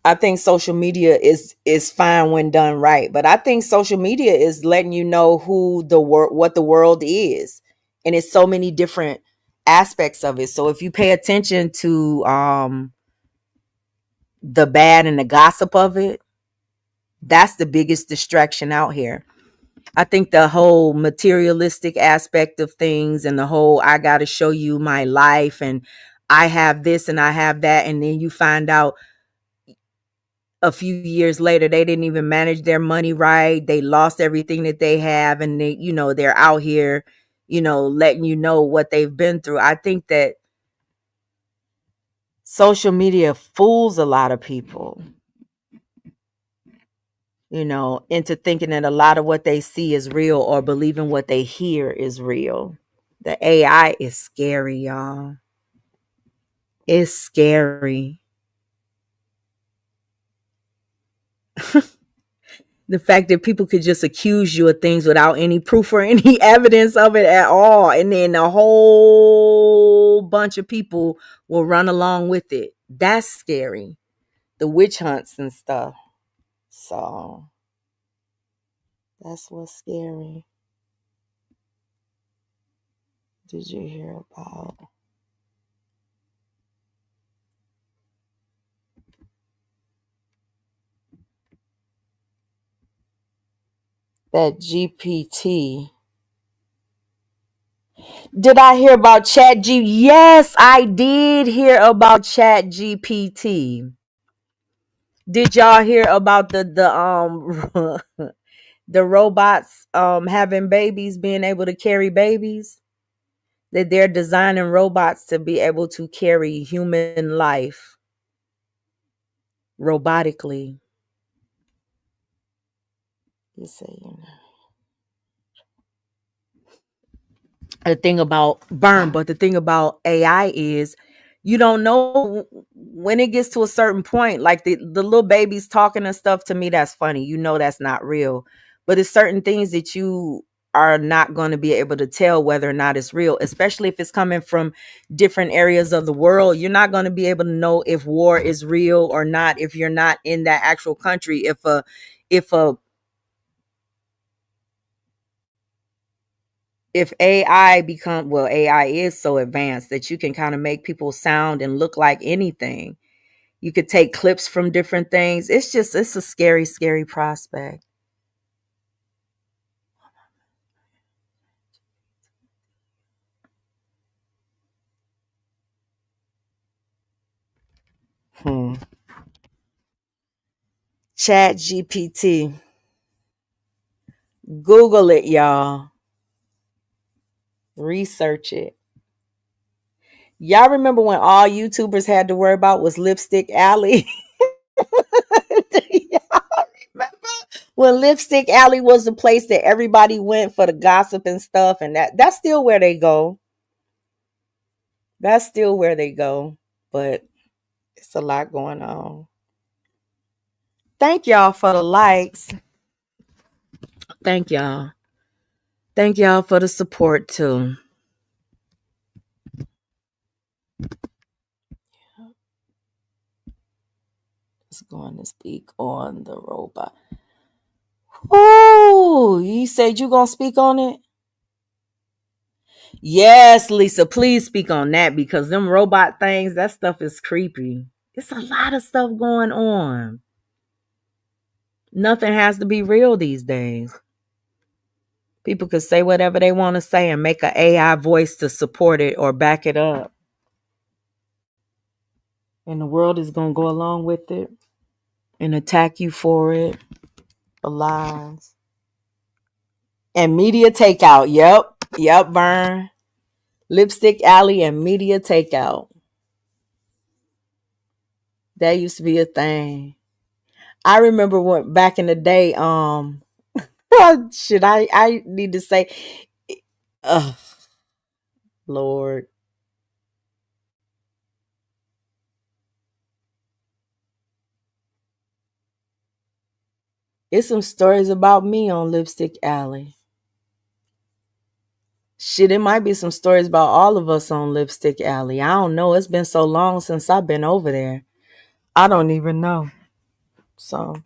I think social media is fine when done right, but I think social media is letting you know who the world, what the world is, and it's so many different aspects of it. So if you pay attention to the bad and the gossip of it, that's the biggest distraction out here. I think the whole materialistic aspect of things and the whole I got to show you my life and I have this and I have that, and then you find out a few years later they didn't even manage their money right. They lost everything that they have, and they, they're out here, letting you know what they've been through. I think that social media fools a lot of people, into thinking that a lot of what they see is real or believing what they hear is real. The AI is scary, y'all. It's scary. The fact that people could just accuse you of things without any proof or any evidence of it at all. And then a whole bunch of people will run along with it. That's scary. The witch hunts and stuff. So that's what's scary. Did you hear about that GPT? Did I hear about Chat G? Yes, I did hear about Chat GPT. Did y'all hear about the the robots having babies, being able to carry babies? That they're designing robots to be able to carry human life robotically. You say, the thing about but the thing about AI is you don't know when it gets to a certain point, like the little babies talking and stuff. To me, that's funny. That's not real, but it's certain things that you are not going to be able to tell whether or not it's real, especially if it's coming from different areas of the world. You're not going to be able to know if war is real or not if you're not in that actual country. If AI is so advanced that you can kind of make people sound and look like anything. You could take clips from different things. It's a scary, scary prospect. Chat GPT. Google it, y'all. Research it. Y'all remember when all YouTubers had to worry about was Lipstick Alley? Y'all remember when Lipstick Alley was the place that everybody went for the gossip and stuff, and that's still where they go. That's still where they go, but it's a lot going on. Thank y'all for the likes. Thank y'all. Thank y'all for the support too. It's going to speak on the robot. Oh, you said you gonna speak on it? Yes, Lisa, please speak on that because them robot things, that stuff is creepy. It's a lot of stuff going on. Nothing has to be real these days. People could say whatever they want to say and make an AI voice to support it or back it up. And the world is going to go along with it and attack you for it. The lies. And media takeout. Yep, Vern. Lipstick Alley and media takeout. That used to be a thing. I remember when back in the day, should I need to say, Lord. It's some stories about me on Lipstick Alley. Shit, it might be some stories about all of us on Lipstick Alley. I don't know. It's been so long since I've been over there. I don't even know. So,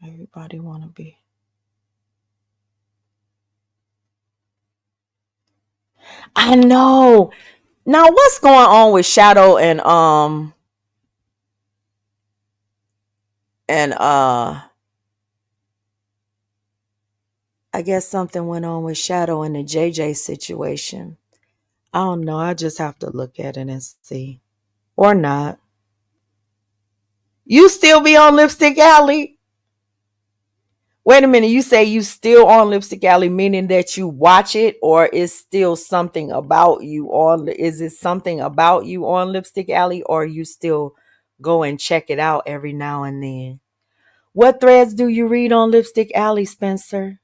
everybody want to be. I know. Now, what's going on with Shadow and I guess something went on with Shadow and the JJ situation. I don't know. I just have to look at it and see. Or not. You still be on Lipstick Alley? Wait a minute. You say you still on Lipstick Alley, meaning that you watch it, or is still something about you on? Is it something about you on Lipstick Alley, or you still go and check it out every now and then? What threads do you read on Lipstick Alley, Spencer?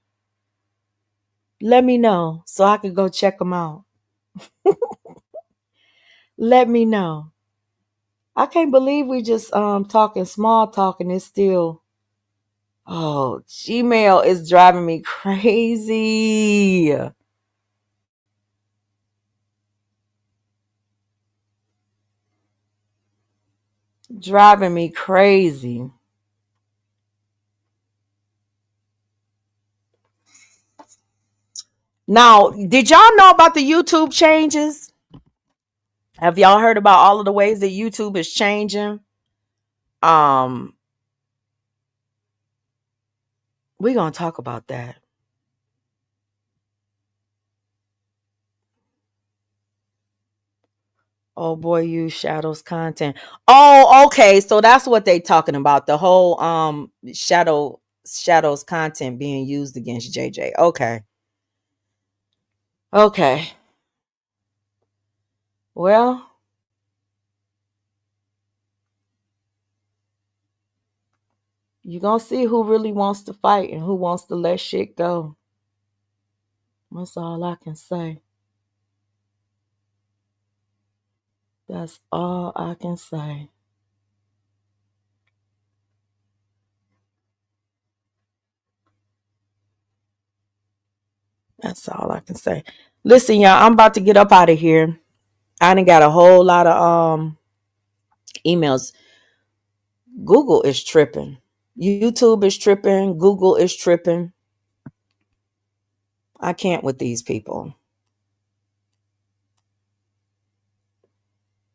Let me know so I can go check them out. Let me know. I can't believe we just talking small talk and it's still. Oh, Gmail is driving me crazy. Driving me crazy. Now, did y'all know about the YouTube changes? Have y'all heard about all of the ways that YouTube is changing? We're gonna talk about that. Oh boy, use shadows content. Oh, okay. So that's what they talking about. The whole shadows content being used against JJ. Okay. Okay. Well, you gonna see who really wants to fight and who wants to let shit go. That's all I can say. That's all I can say. That's all I can say. Listen, y'all, I'm about to get up out of here. I done got a whole lot of emails. Google is tripping. YouTube is tripping. Google is tripping. I can't with these people.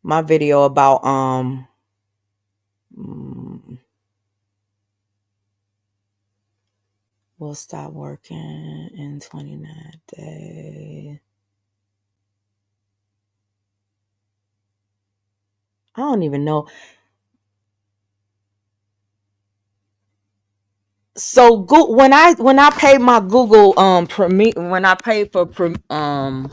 My video about will stop working in 29 days. I don't even know. So when I pay my Google when I pay for I'm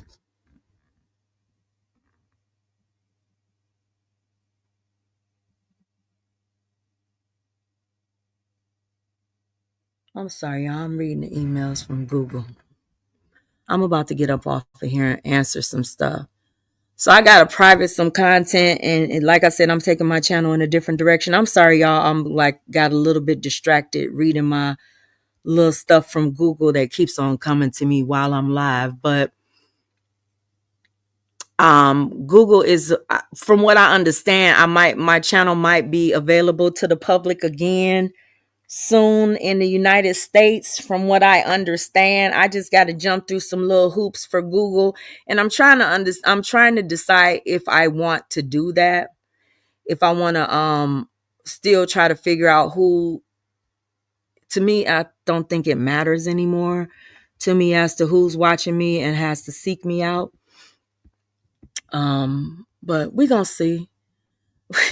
sorry, y'all, I'm reading the emails from Google. I'm about to get up off of here and answer some stuff. So I gotta private some content, and like I said, I'm taking my channel in a different direction. I'm sorry, y'all. I'm like got a little bit distracted reading my little stuff from Google that keeps on coming to me while I'm live. But Google is, from what I understand, my channel might be available to the public again soon in the United States. From what I understand, I just got to jump through some little hoops for Google, and I'm trying to decide if I want to do that, if I want to still try to figure out who. To me, I don't think it matters anymore to me as to who's watching me and has to seek me out. But we gonna see.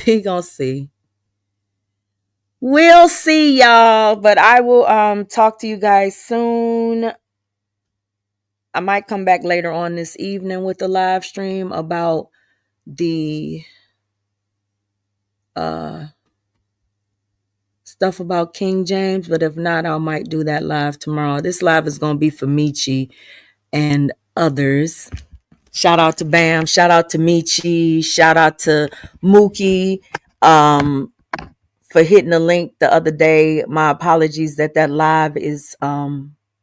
We gonna see. We'll see, y'all. But I will talk to you guys soon. I might come back later on this evening with a live stream about the stuff about King James. But if not, I might do that live tomorrow. This live is gonna be for Michi and others. Shout out to Bam. Shout out to Michi. Shout out to Mookie. For hitting the link the other day. My apologies that live is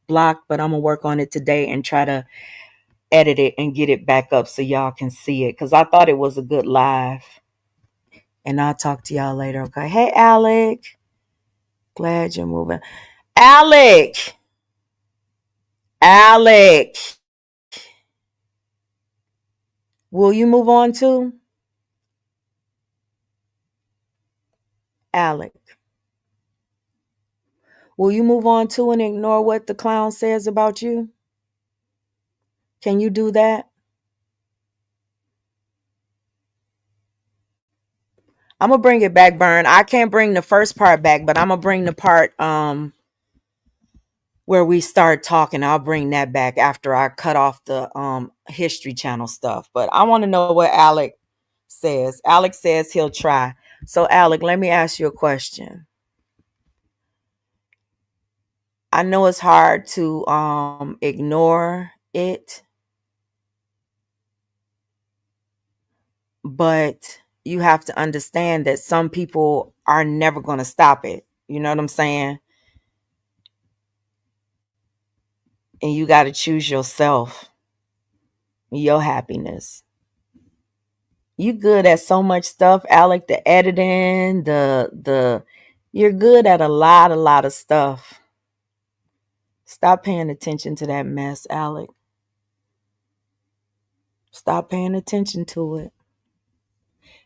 blocked, but I'm gonna work on it today and try to edit it and get it back up so y'all can see it, because I thought it was a good live. And I'll talk to y'all later. Okay. Hey, Alec. Glad you're moving. Alec. Alec. Will you move on too? Alec. Will you move on too and ignore what the clown says about you? Can you do that? I'm gonna bring it back, Burn. I can't bring the first part back, but I'm gonna bring the part where we start talking. I'll bring that back after I cut off the History Channel stuff. But I want to know what Alec says. Alec says he'll try. So Alec, let me ask you a question. I know it's hard to ignore it, but you have to understand that some people are never going to stop it. You know what I'm saying? And you got to choose yourself, your happiness. You good at so much stuff, Alec. The editing, you're good at a lot of stuff. Stop paying attention to that mess, Alec. Stop paying attention to it.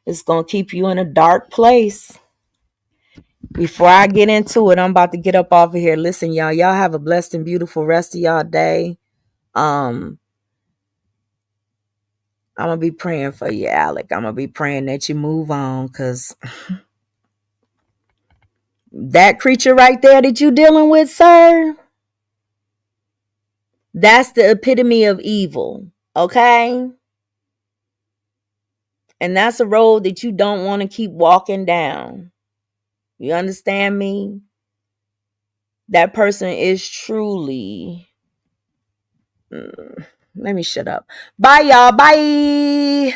It's gonna keep you in a dark place. Before I get into it, I'm about to get up off of here. Listen, y'all have a blessed and beautiful rest of y'all day. I'm gonna be praying for you, Alec. I'm gonna be praying that you move on, because that creature right there that you dealing with, sir, that's the epitome of evil, okay? And that's a road that you don't want to keep walking down. You understand me? That person is truly... Let me shut up. Bye, y'all. Bye.